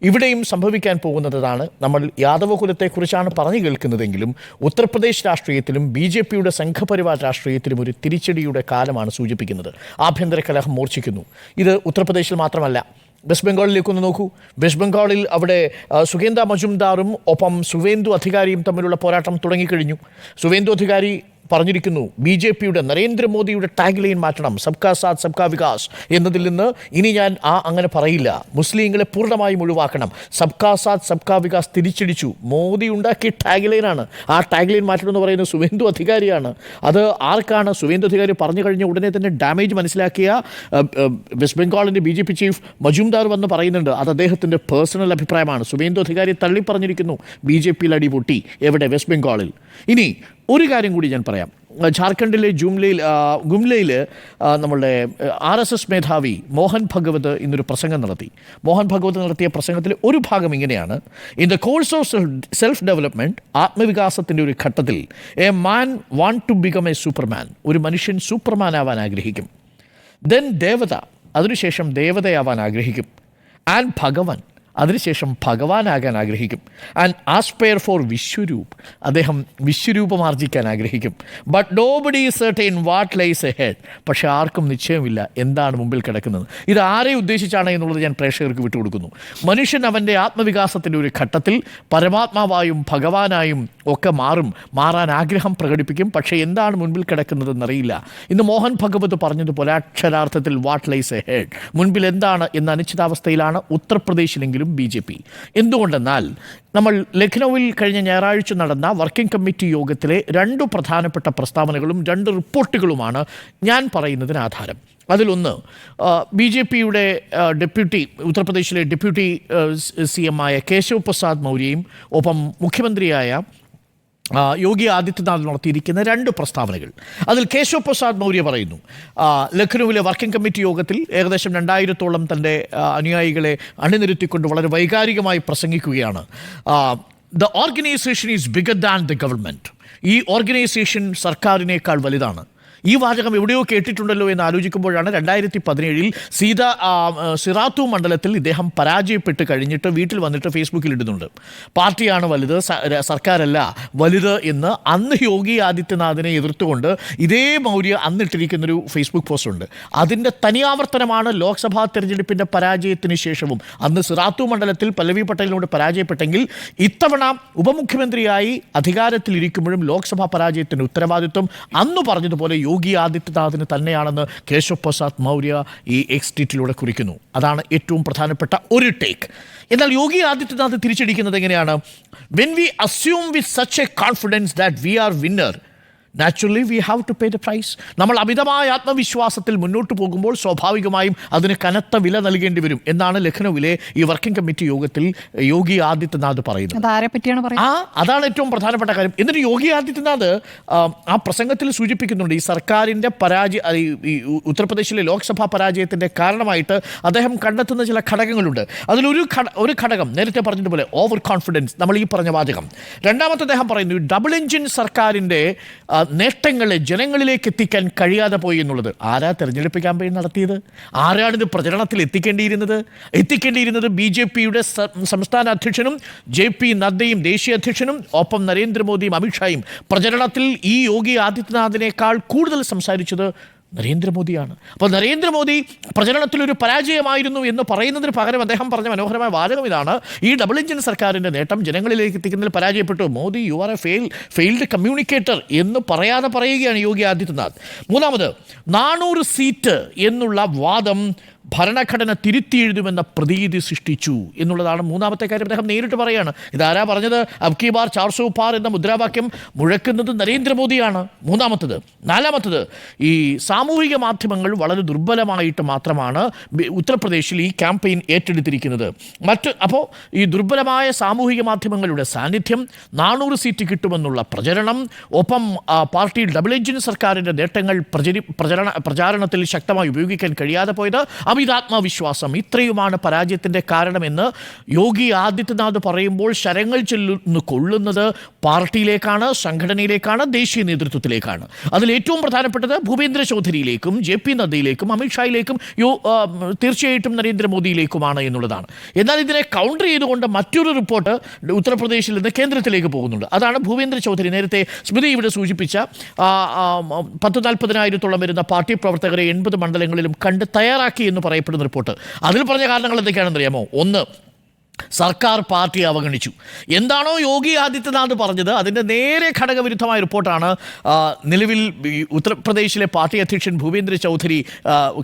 ഇവിടെയും സംഭവിക്കാൻ പോകുന്നതാണ്. നമ്മൾ യാദവ കുലത്തെക്കുറിച്ചാണ് പറഞ്ഞു കേൾക്കുന്നതെങ്കിലും ഉത്തർപ്രദേശ് രാഷ്ട്രീയത്തിലും BJPയുടെ സംഘപരിവാർ രാഷ്ട്രീയത്തിലും ഒരു തിരിച്ചടിയുടെ കാലമാണ് സൂചിപ്പിക്കുന്നത്. ആഭ്യന്തര കലഹം മൂർച്ഛിക്കുന്നു. ഇത് ഉത്തർപ്രദേശിൽ മാത്രമല്ല, വെസ്റ്റ് ബംഗാളിലേക്കൊന്ന് നോക്കൂ. വെസ്റ്റ് ബംഗാളിൽ അവിടെ സുഗേന്ദ മജുംദാറും ഒപ്പം സുവേന്ദു അധികാരിയും തമ്മിലുള്ള പോരാട്ടം തുടങ്ങിക്കഴിഞ്ഞു. സുവേന്ദു അധികാരി പറഞ്ഞിരിക്കുന്നു, BJPയുടെ നരേന്ദ്രമോദിയുടെ ടാഗ് ലൈൻ മാറ്റണം, സബ്കാ സാത്ത് സബ്കാ വികാസ് എന്നതിൽ നിന്ന് ഇനി ഞാൻ അങ്ങനെ പറയില്ല, മുസ്ലിങ്ങളെ പൂർണ്ണമായും ഒഴിവാക്കണം, സബ്കാ സാത്ത് സബ്കാ വികാസ് തിരിച്ചടിച്ചു. മോദി ഉണ്ടാക്കിയ ടാഗ് ലൈനാണ്. ആ ടാഗ് ലൈൻ മാറ്റണം എന്ന് പറയുന്നത് സുവേന്ദു അധികാരിയാണ്. അത് ആർക്കാണ്? സുവേന്ദു അധികാരി പറഞ്ഞു കഴിഞ്ഞ ഉടനെ തന്നെ ഡാമേജ് മനസ്സിലാക്കിയ വെസ്റ്റ് ബംഗാളിൻ്റെ BJP ചീഫ് മജുംദാർ വന്ന് പറയുന്നുണ്ട്, അത് അദ്ദേഹത്തിൻ്റെ പേഴ്സണൽ അഭിപ്രായമാണ്. സുവേന്ദു അധികാരി തള്ളി പറഞ്ഞിരിക്കുന്നു, BJPയിൽ അടിപൊട്ടി. എവിടെ? വെസ്റ്റ് ബംഗാളിൽ. ഇനി ഒരു കാര്യം കൂടി ഞാൻ പറയാം. ജാർഖണ്ഡിലെ ഗുംലയിൽ നമ്മളുടെ RSS മേധാവി മോഹൻ ഭഗവത് ഇന്നൊരു പ്രസംഗം നടത്തി. മോഹൻ ഭഗവത് നടത്തിയ പ്രസംഗത്തിൽ ഒരു ഭാഗം ഇങ്ങനെയാണ്: in the course of self development, ആത്മവികാസത്തിൻ്റെ ഒരു ഘട്ടത്തിൽ a man want to become a superman, ഒരു മനുഷ്യൻ സൂപ്പർമാൻ ആവാൻ ആഗ്രഹിക്കും. ദെൻ ദേവത, അതിനുശേഷം ദേവതയാവാൻ ആഗ്രഹിക്കും. ആൻഡ് ഭഗവാൻ, അതിനുശേഷം ഭഗവാനാകാൻ ആഗ്രഹിക്കും. ആൻഡ് ആസ്പയർ ഫോർ വിശ്വരൂപ്, അദ്ദേഹം വിശ്വരൂപം ആർജിക്കാൻ ആഗ്രഹിക്കും. But nobody is certain what lies ahead, പക്ഷേ ആർക്കും നിശ്ചയമില്ല എന്താണ് മുമ്പിൽ കിടക്കുന്നത്. ഇത് ആരെ ഉദ്ദേശിച്ചാണ് എന്നുള്ളത് ഞാൻ പ്രേക്ഷകർക്ക് വിട്ടുകൊടുക്കുന്നു. മനുഷ്യൻ അവൻ്റെ ആത്മവികാസത്തിൻ്റെ ഒരു ഘട്ടത്തിൽ പരമാത്മാവായും ഭഗവാനായും ഒക്കെ മാറാൻ ആഗ്രഹം പ്രകടിപ്പിക്കും. പക്ഷേ എന്താണ് മുൻപിൽ കിടക്കുന്നതെന്നറിയില്ല. ഇന്ന് മോഹൻ ഭഗവത് പറഞ്ഞതുപോലെ അക്ഷരാർത്ഥത്തിൽ വാട്ട് ലൈസ് എഹെഡ്, മുൻപിൽ എന്താണ് എന്ന അനിശ്ചിതാവസ്ഥയിലാണ് ഉത്തർപ്രദേശിലെങ്കിലും BJP. എന്തുകൊണ്ടെന്നാൽ നമ്മൾ ലഖ്നൌവിൽ കഴിഞ്ഞ ഞായറാഴ്ച നടന്ന വർക്കിംഗ് കമ്മിറ്റി യോഗത്തിലെ 2 പ്രധാനപ്പെട്ട പ്രസ്താവനകളും 2 റിപ്പോർട്ടുകളുമാണ് ഞാൻ പറയുന്നതിന് ആധാരം. അതിലൊന്ന്, BJPയുടെ ഉത്തർപ്രദേശിലെ ഡെപ്യൂട്ടി CM ആയ കേശവ് പ്രസാദ് മൗര്യയും ഒപ്പം മുഖ്യമന്ത്രിയായ യോഗി ആദിത്യനാഥ് നടത്തിയിരിക്കുന്ന 2 പ്രസ്താവനകൾ. അതിൽ കേശവ് പ്രസാദ് മൗര്യ പറയുന്നു, ലഖ്നൌവിലെ വർക്കിംഗ് കമ്മിറ്റി യോഗത്തിൽ ഏകദേശം 2000-ഓളം തൻ്റെ അനുയായികളെ അണിനിരത്തിക്കൊണ്ട് വളരെ വൈകാരികമായി പ്രസംഗിക്കുകയാണ്. The organization is bigger than the government, ഈ ഓർഗനൈസേഷൻ സർക്കാരിനേക്കാൾ വലുതാണ്. ഈ വാചകം എവിടെയോ കേട്ടിട്ടുണ്ടല്ലോ എന്ന് ആലോചിക്കുമ്പോഴാണ് 2017 സിറാത്തു മണ്ഡലത്തിൽ ഇദ്ദേഹം പരാജയപ്പെട്ട് കഴിഞ്ഞിട്ട് വീട്ടിൽ വന്നിട്ട് ഫേസ്ബുക്കിൽ ഇടുന്നുണ്ട്, പാർട്ടിയാണ് വലുത്, സർക്കാരല്ല വലുത് എന്ന്. അന്ന് യോഗി ആദിത്യനാഥിനെ എതിർത്തുകൊണ്ട് ഇതേ മൗര്യ അന്നിട്ടിരിക്കുന്നൊരു ഫേസ്ബുക്ക് പോസ്റ്റ് ഉണ്ട്. അതിൻ്റെ തനിയാവർത്തനമാണ് ലോക്സഭാ തെരഞ്ഞെടുപ്പിൻ്റെ പരാജയത്തിന് ശേഷവും. അന്ന് സിറാത്തു മണ്ഡലത്തിൽ പല്ലവി പട്ടേലിനോട് പരാജയപ്പെട്ടെങ്കിൽ ഇത്തവണ ഉപമുഖ്യമന്ത്രിയായി അധികാരത്തിലിരിക്കുമ്പോഴും ലോക്സഭാ പരാജയത്തിൻ്റെ ഉത്തരവാദിത്വം അന്ന് പറഞ്ഞതുപോലെ യോഗി ആദിത്യനാഥിന് തന്നെയാണെന്ന് കേശവ് പ്രസാദ് മൗര്യ ഈ എക്സ് ട്വീറ്റിലൂടെ കുറിക്കുന്നു. അതാണ് ഏറ്റവും പ്രധാനപ്പെട്ട ഒരു ടേക്ക്. എന്നാൽ യോഗി ആദിത്യനാഥ് തിരിച്ചടിക്കുന്നത് എങ്ങനെയാണ്? When we assume with such a confidence that we are winner, naturally we have to pay the price. നമ്മൾ അമിതമായ ആത്മവിശ്വാസത്തിൽ മുന്നോട്ട് പോകുമ്പോൾ സ്വാഭാവികമായും അതിന് കനത്ത വില നൽകേണ്ടി വരും എന്നാണ് ലഖ്നൌവിലെ ഈ വർക്കിംഗ് കമ്മിറ്റി യോഗത്തിൽ യോഗി ആദിത്യനാഥ് പറയുന്നത്. അതാണ് ഏറ്റവും പ്രധാനപ്പെട്ട കാര്യം. എന്നിട്ട് യോഗി ആദിത്യനാഥ് ആ പ്രസംഗത്തിൽ സൂചിപ്പിക്കുന്നുണ്ട്, ഈ സർക്കാരിൻ്റെ ഈ ഉത്തർപ്രദേശിലെ ലോക്സഭാ പരാജയത്തിൻ്റെ കാരണമായിട്ട് അദ്ദേഹം കണ്ടെത്തുന്ന ചില ഘടകങ്ങളുണ്ട്. അതിലൊരു ഘടകം നേരത്തെ പറഞ്ഞതുപോലെ ഓവർ കോൺഫിഡൻസ്, നമ്മൾ ഈ പറഞ്ഞ വാചകം. രണ്ടാമത്തെ അദ്ദേഹം പറയുന്നു, ഡബിൾ എഞ്ചിൻ സർക്കാരിൻ്റെ നേട്ടങ്ങളെ ജനങ്ങളിലേക്ക് എത്തിക്കാൻ കഴിയാതെ പോയി എന്നുള്ളത്. ആരാ തെരഞ്ഞെടുപ്പ് ക്യാമ്പയിൻ നടത്തിയത്? ആരാണിത് പ്രചരണത്തിൽ എത്തിക്കേണ്ടിയിരുന്നത്? BJPയുടെ സംസ്ഥാന അധ്യക്ഷനും JP നദ്ദയും ദേശീയ അധ്യക്ഷനും ഒപ്പം നരേന്ദ്രമോദിയും അമിത്ഷായും. പ്രചരണത്തിൽ ഈ യോഗി ആദിത്യനാഥിനേക്കാൾ കൂടുതൽ സംസാരിച്ചത് നരേന്ദ്രമോദിയാണ്. അപ്പോൾ നരേന്ദ്രമോദി പ്രചരണത്തിലൊരു പരാജയമായിരുന്നു എന്ന് പറയുന്നതിന് പകരം അദ്ദേഹം പറഞ്ഞ മനോഹരമായ വാചകം ഇതാണ്: ഈ ഡബിൾ എഞ്ചിൻ സർക്കാരിൻ്റെ നേട്ടം ജനങ്ങളിലേക്ക് എത്തിക്കുന്നതിൽ പരാജയപ്പെട്ടു. Modi, you are A failed communicator എന്ന് പറയാതെ പറയുകയാണ് യോഗി ആദിത്യനാഥ്. മൂന്നാമത്, 400 സീറ്റ് എന്നുള്ള വാദം ഭരണഘടന തിരുത്തി എഴുതുമെന്ന പ്രതീതി സൃഷ്ടിച്ചു എന്നുള്ളതാണ് മൂന്നാമത്തെ കാര്യം. അദ്ദേഹം നേരിട്ട് പറയുകയാണ്. ഇതാരാ പറഞ്ഞത്? അബ് കി ബാർ 400 പാർ എന്ന മുദ്രാവാക്യം മുഴക്കുന്നത് നരേന്ദ്രമോദിയാണ്. മൂന്നാമത്തത്. നാലാമത്തത്, ഈ സാമൂഹിക മാധ്യമങ്ങൾ വളരെ ദുർബലമായിട്ട് മാത്രമാണ് ഉത്തർപ്രദേശിൽ ഈ ക്യാമ്പയിൻ ഏറ്റെടുത്തിരിക്കുന്നത്. അപ്പോൾ ഈ ദുർബലമായ സാമൂഹിക മാധ്യമങ്ങളുടെ സാന്നിധ്യം, 400 സീറ്റ് കിട്ടുമെന്നുള്ള പ്രചരണം, ഒപ്പം പാർട്ടി ഡബിൾ എഞ്ചിൻ സർക്കാരിൻ്റെ നേട്ടങ്ങൾ പ്രചാരണത്തിൽ ശക്തമായി ഉപയോഗിക്കാൻ കഴിയാതെ പോയത്, അമിതാത്മവിശ്വാസം, ഇത്രയുമാണ് പരാജയത്തിൻ്റെ കാരണമെന്ന് യോഗി ആദിത്യനാഥ് പറയുമ്പോൾ ശരങ്ങൾ കൊള്ളുന്നത് പാർട്ടിയിലേക്കാണ്, സംഘടനയിലേക്കാണ്, ദേശീയ നേതൃത്വത്തിലേക്കാണ്. അതിൽ ഏറ്റവും പ്രധാനപ്പെട്ടത് ഭൂപേന്ദ്ര ചൗധരിയിലേക്കും JP നദ്ദയിലേക്കും അമിത്ഷായിലേക്കും തീർച്ചയായിട്ടും നരേന്ദ്രമോദിയിലേക്കുമാണ് എന്നുള്ളതാണ്. എന്നാൽ ഇതിനെ കൗണ്ടർ ചെയ്തുകൊണ്ട് മറ്റൊരു റിപ്പോർട്ട് ഉത്തർപ്രദേശിൽ നിന്ന് കേന്ദ്രത്തിലേക്ക് പോകുന്നുണ്ട്. അതാണ് ഭൂപേന്ദ്ര ചൗധരി നേരത്തെ സ്മൃതി ഇവിടെ സൂചിപ്പിച്ച 10,000-40,000-ഓളം വരുന്ന പാർട്ടി പ്രവർത്തകരെ 80 മണ്ഡലങ്ങളിലും കണ്ട് തയ്യാറാക്കി എന്ന് പറയപ്പെടുന്ന റിപ്പോർട്ട്. അതിൽ പറഞ്ഞ കാരണങ്ങൾ എന്തൊക്കെയാണെന്നറിയാമോ? ഒന്ന്, സർക്കാർ പാർട്ടിയെ അവഗണിച്ചു. എന്താണോ യോഗി ആദിത്യനാഥ് പറഞ്ഞത് അതിൻ്റെ നേരെ ഘടകവിരുദ്ധമായ റിപ്പോർട്ടാണ് നിലവിൽ ഉത്തർപ്രദേശിലെ പാർട്ടി അധ്യക്ഷൻ ഭൂപേന്ദ്ര ചൗധരി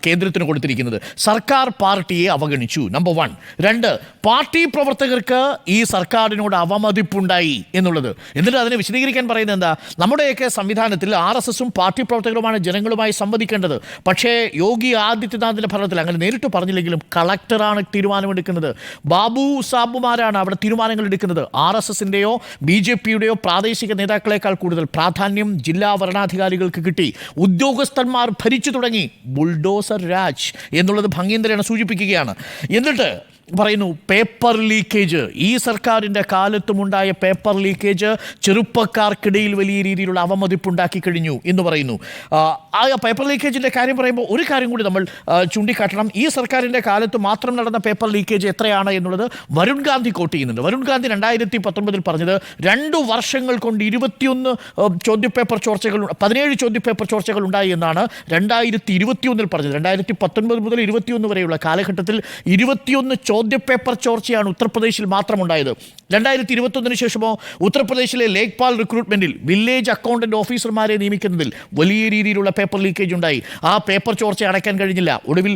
കേന്ദ്രത്തിന് കൊടുത്തിരിക്കുന്നത്. സർക്കാർ പാർട്ടിയെ അവഗണിച്ചു, നമ്പർ 1. 2, പാർട്ടി പ്രവർത്തകർക്ക് ഈ സർക്കാരിനോട് അവമതിപ്പുണ്ടായി എന്നുള്ളത്. എന്നിട്ട് അതിനെ വിശദീകരിക്കാൻ പറയുന്നത് എന്താ? നമ്മുടെയൊക്കെ സംവിധാനത്തിൽ RSSും പാർട്ടി പ്രവർത്തകരുമാണ് ജനങ്ങളുമായി സംവദിക്കേണ്ടത്. പക്ഷേ യോഗി ആദിത്യനാഥിൻ്റെ ഭരണത്തിൽ അങ്ങനെ നേരിട്ട് പറഞ്ഞില്ലെങ്കിലും കളക്ടറാണ് തീരുമാനമെടുക്കുന്നത്. ബാബു സാബുമാരാണ് അവിടെ തീരുമാനങ്ങൾ എടുക്കുന്നത്. RSSന്റെയോ BJPയുടെയോ പ്രാദേശിക നേതാക്കളെക്കാൾ കൂടുതൽ പ്രാധാന്യം ജില്ലാ വരണാധികാരികൾക്ക് കിട്ടി. ഉദ്യോഗസ്ഥന്മാർ ഭരിച്ചു തുടങ്ങി. ബുൾഡോസർ രാജ് എന്നുള്ളത് ഭംഗീന്ദ്രനെ സൂചിപ്പിക്കുകയാണ്. എന്നിട്ട് പറയുന്നു പേപ്പർ ലീക്കേജ്. ഈ സർക്കാരിൻ്റെ കാലത്തുമുണ്ടായ പേപ്പർ ലീക്കേജ് ചെറുപ്പക്കാർക്കിടയിൽ വലിയ രീതിയിലുള്ള അവമതിപ്പുണ്ടാക്കി കഴിഞ്ഞു എന്ന് പറയുന്നു. ആ പേപ്പർ ലീക്കേജിൻ്റെ കാര്യം പറയുമ്പോൾ ഒരു കാര്യം കൂടി നമ്മൾ ചൂണ്ടിക്കാട്ടണം. ഈ സർക്കാരിൻ്റെ കാലത്ത് മാത്രം നടന്ന പേപ്പർ ലീക്കേജ് എത്രയാണ് എന്നുള്ളത് വരുൺ ഗാന്ധി കോട്ട് ചെയ്യുന്നുണ്ട്. വരുൺ ഗാന്ധി 2019 പറഞ്ഞത് 2 വർഷങ്ങൾ കൊണ്ട് 21 ചോദ്യപേപ്പർ ചോർച്ചകൾ 17 ചോദ്യപേപ്പർ ചോർച്ചകൾ ഉണ്ടായി എന്നാണ് 2021 പറഞ്ഞത്. 2019 മുതൽ 21 വരെയുള്ള കാലഘട്ടത്തിൽ 21 ചോദ്യപേപ്പർ ചോർച്ചയാണ് ഉത്തർപ്രദേശിൽ മാത്രമുണ്ടായത്. 2021 ശേഷമോ ഉത്തർപ്രദേശിലെ ലേഖ്പാൽ റിക്രൂട്ട്മെന്റിൽ വില്ലേജ് അക്കൗണ്ടന്റ് ഓഫീസർമാരെ നിയമിക്കുന്നതിൽ വലിയ രീതിയിലുള്ള പേപ്പർ ലീക്കേജ് ഉണ്ടായി. ആ പേപ്പർ ചോർച്ച അടയ്ക്കാൻ കഴിഞ്ഞില്ല. ഒടുവിൽ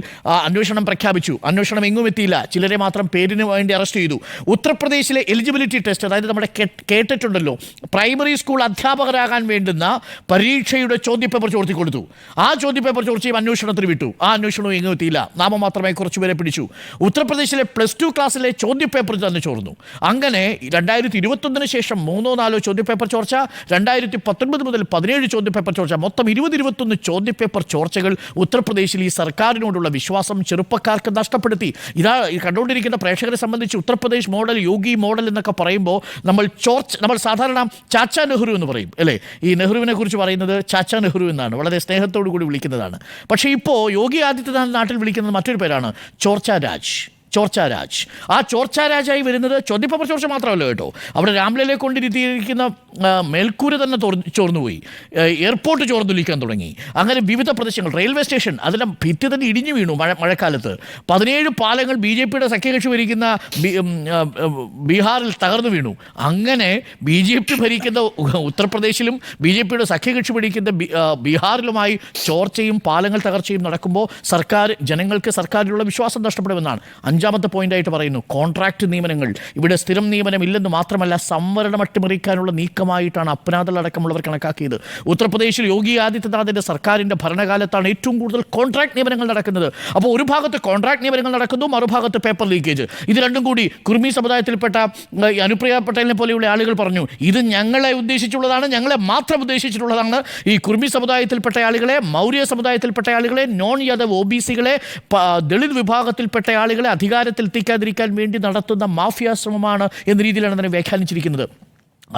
അന്വേഷണം പ്രഖ്യാപിച്ചു. അന്വേഷണം എങ്ങും എത്തിയില്ല. ചിലരെ മാത്രം പേരിന് വേണ്ടി അറസ്റ്റ് ചെയ്തു. ഉത്തർപ്രദേശിലെ എലിജിബിലിറ്റി ടെസ്റ്റ്, അതായത് നമ്മുടെ കേട്ടിട്ടുണ്ടല്ലോ, പ്രൈമറി സ്കൂൾ അധ്യാപകരാകാൻ വേണ്ടുന്ന പരീക്ഷയുടെ ചോദ്യപേപ്പർ ചോർത്തി കൊടുത്തു. ആ ചോദ്യപേപ്പർ ചോർച്ചയും അന്വേഷണത്തിന് വിട്ടു. ആ അന്വേഷണവും എങ്ങും എത്തിയില്ല. നാമമാത്രമായി കുറച്ചുപേരെ പിടിച്ചു. ഉത്തർപ്രദേശിലെ +2 ക്ലാസ്സിലെ ചോദ്യപേപ്പർ തന്നെ ചോർന്നു. അങ്ങനെ 2021 ശേഷം 3-4 ചോദ്യപേപ്പർ ചോർച്ച, 2019 മുതൽ 17 ചോദ്യപേപ്പർ ചോർച്ച, മൊത്തം 20-21 ചോദ്യപേപ്പർ ചോർച്ചകൾ ഉത്തർപ്രദേശിൽ ഈ സർക്കാരിനോടുള്ള വിശ്വാസം ചെറുപ്പക്കാർക്ക് നഷ്ടപ്പെടുത്തി. ഇതാ കണ്ടുകൊണ്ടിരിക്കുന്ന പ്രേക്ഷകരെ സംബന്ധിച്ച് ഉത്തർപ്രദേശ് മോഡൽ, യോഗി മോഡൽ എന്നൊക്കെ പറയുമ്പോൾ നമ്മൾ സാധാരണ ചാച്ചാ നെഹ്റു എന്ന് പറയും അല്ലേ? ഈ നെഹ്റുവിനെ കുറിച്ച് പറയുന്നത് ചാച്ചാ നെഹ്റു എന്നാണ്, വളരെ സ്നേഹത്തോടു കൂടി വിളിക്കുന്നതാണ്. പക്ഷേ ഇപ്പോൾ യോഗി ആദിത്യനാഥ് നാട്ടിൽ വിളിക്കുന്നത് മറ്റൊരു പേരാണ്, ചോർച്ചാ രാജ്. ആ ചോർച്ചാ രാജായി വരുന്നത് ചോദ്യപേപ്പർ ചോർച്ച മാത്രമല്ല കേട്ടോ. അവിടെ രാംലയെ കൊണ്ടിരുത്തിയിരിക്കുന്ന മേൽക്കൂര തന്നെ ചോർന്നുപോയി. എയർപോർട്ട് ചോർന്നൊലിക്കാൻ തുടങ്ങി. അങ്ങനെ വിവിധ പ്രദേശങ്ങൾ, റെയിൽവേ സ്റ്റേഷൻ, അതിൻ്റെ ഭിത്തി തന്നെ ഇടിഞ്ഞു വീണു മഴക്കാലത്ത്. 17 പാലങ്ങൾ BJPയുടെ സഖ്യകക്ഷി ഭരിക്കുന്ന ബീഹാറിൽ തകർന്നു വീണു. അങ്ങനെ BJP ഭരിക്കുന്ന ഉത്തർപ്രദേശിലും BJPയുടെ സഖ്യകക്ഷി ഭരിക്കുന്ന ബീഹാറിലുമായി ചോർച്ചയും പാലങ്ങൾ തകർച്ചയും നടക്കുമ്പോൾ ജനങ്ങൾക്ക് സർക്കാരിലുള്ള വിശ്വാസം നഷ്ടപ്പെടുമെന്നാണ്. 5ാമത്തെ പോയിന്റായിട്ട് പറയുന്നു കോൺട്രാക്ട് നിയമനങ്ങൾ. ഇവിടെ സ്ഥിരം നിയമനം ഇല്ലെന്ന് മാത്രമല്ല, സംവരണം അട്ടിമറിക്കാനുള്ള നീക്കമായിട്ടാണ് അപ്നാദൾ അടക്കമുള്ളവർ കണക്കാക്കിയത്. ഉത്തർപ്രദേശിൽ യോഗി ആദിത്യനാഥിൻ്റെ സർക്കാരിൻ്റെ ഭരണകാലത്താണ് ഏറ്റവും കൂടുതൽ കോൺട്രാക്ട് നിയമനങ്ങൾ നടക്കുന്നത്. അപ്പോൾ ഒരു ഭാഗത്ത് കോൺട്രാക്ട് നിയമനങ്ങൾ നടക്കുന്നു, മറുഭാഗത്ത് പേപ്പർ ലീക്കേജ്. ഇത് രണ്ടും കൂടി കുർമി സമുദായത്തിൽപ്പെട്ട അനുപ്രിയ പട്ടേലിനെ പോലെയുള്ള ആളുകൾ പറഞ്ഞു, ഇത് ഞങ്ങളെ ഉദ്ദേശിച്ചുള്ളതാണ്, ഞങ്ങളെ മാത്രം ഉദ്ദേശിച്ചിട്ടുള്ളതാണ്. ഈ കുർമി സമുദായത്തിൽപ്പെട്ട ആളുകളെ, മൗര്യ സമുദായത്തിൽപ്പെട്ട ആളുകളെ, നോൺ യാദവ് OBCകളെ, ദളിത് വിഭാഗത്തിൽപ്പെട്ട ആളുകളെ അധികാരത്തിൽ എത്തിക്കാതിരിക്കാൻ വേണ്ടി നടത്തുന്ന മാഫിയ ശ്രമമാണ് എന്ന രീതിയിലാണ് അതിനെ വ്യാഖ്യാനിച്ചിരിക്കുന്നത്.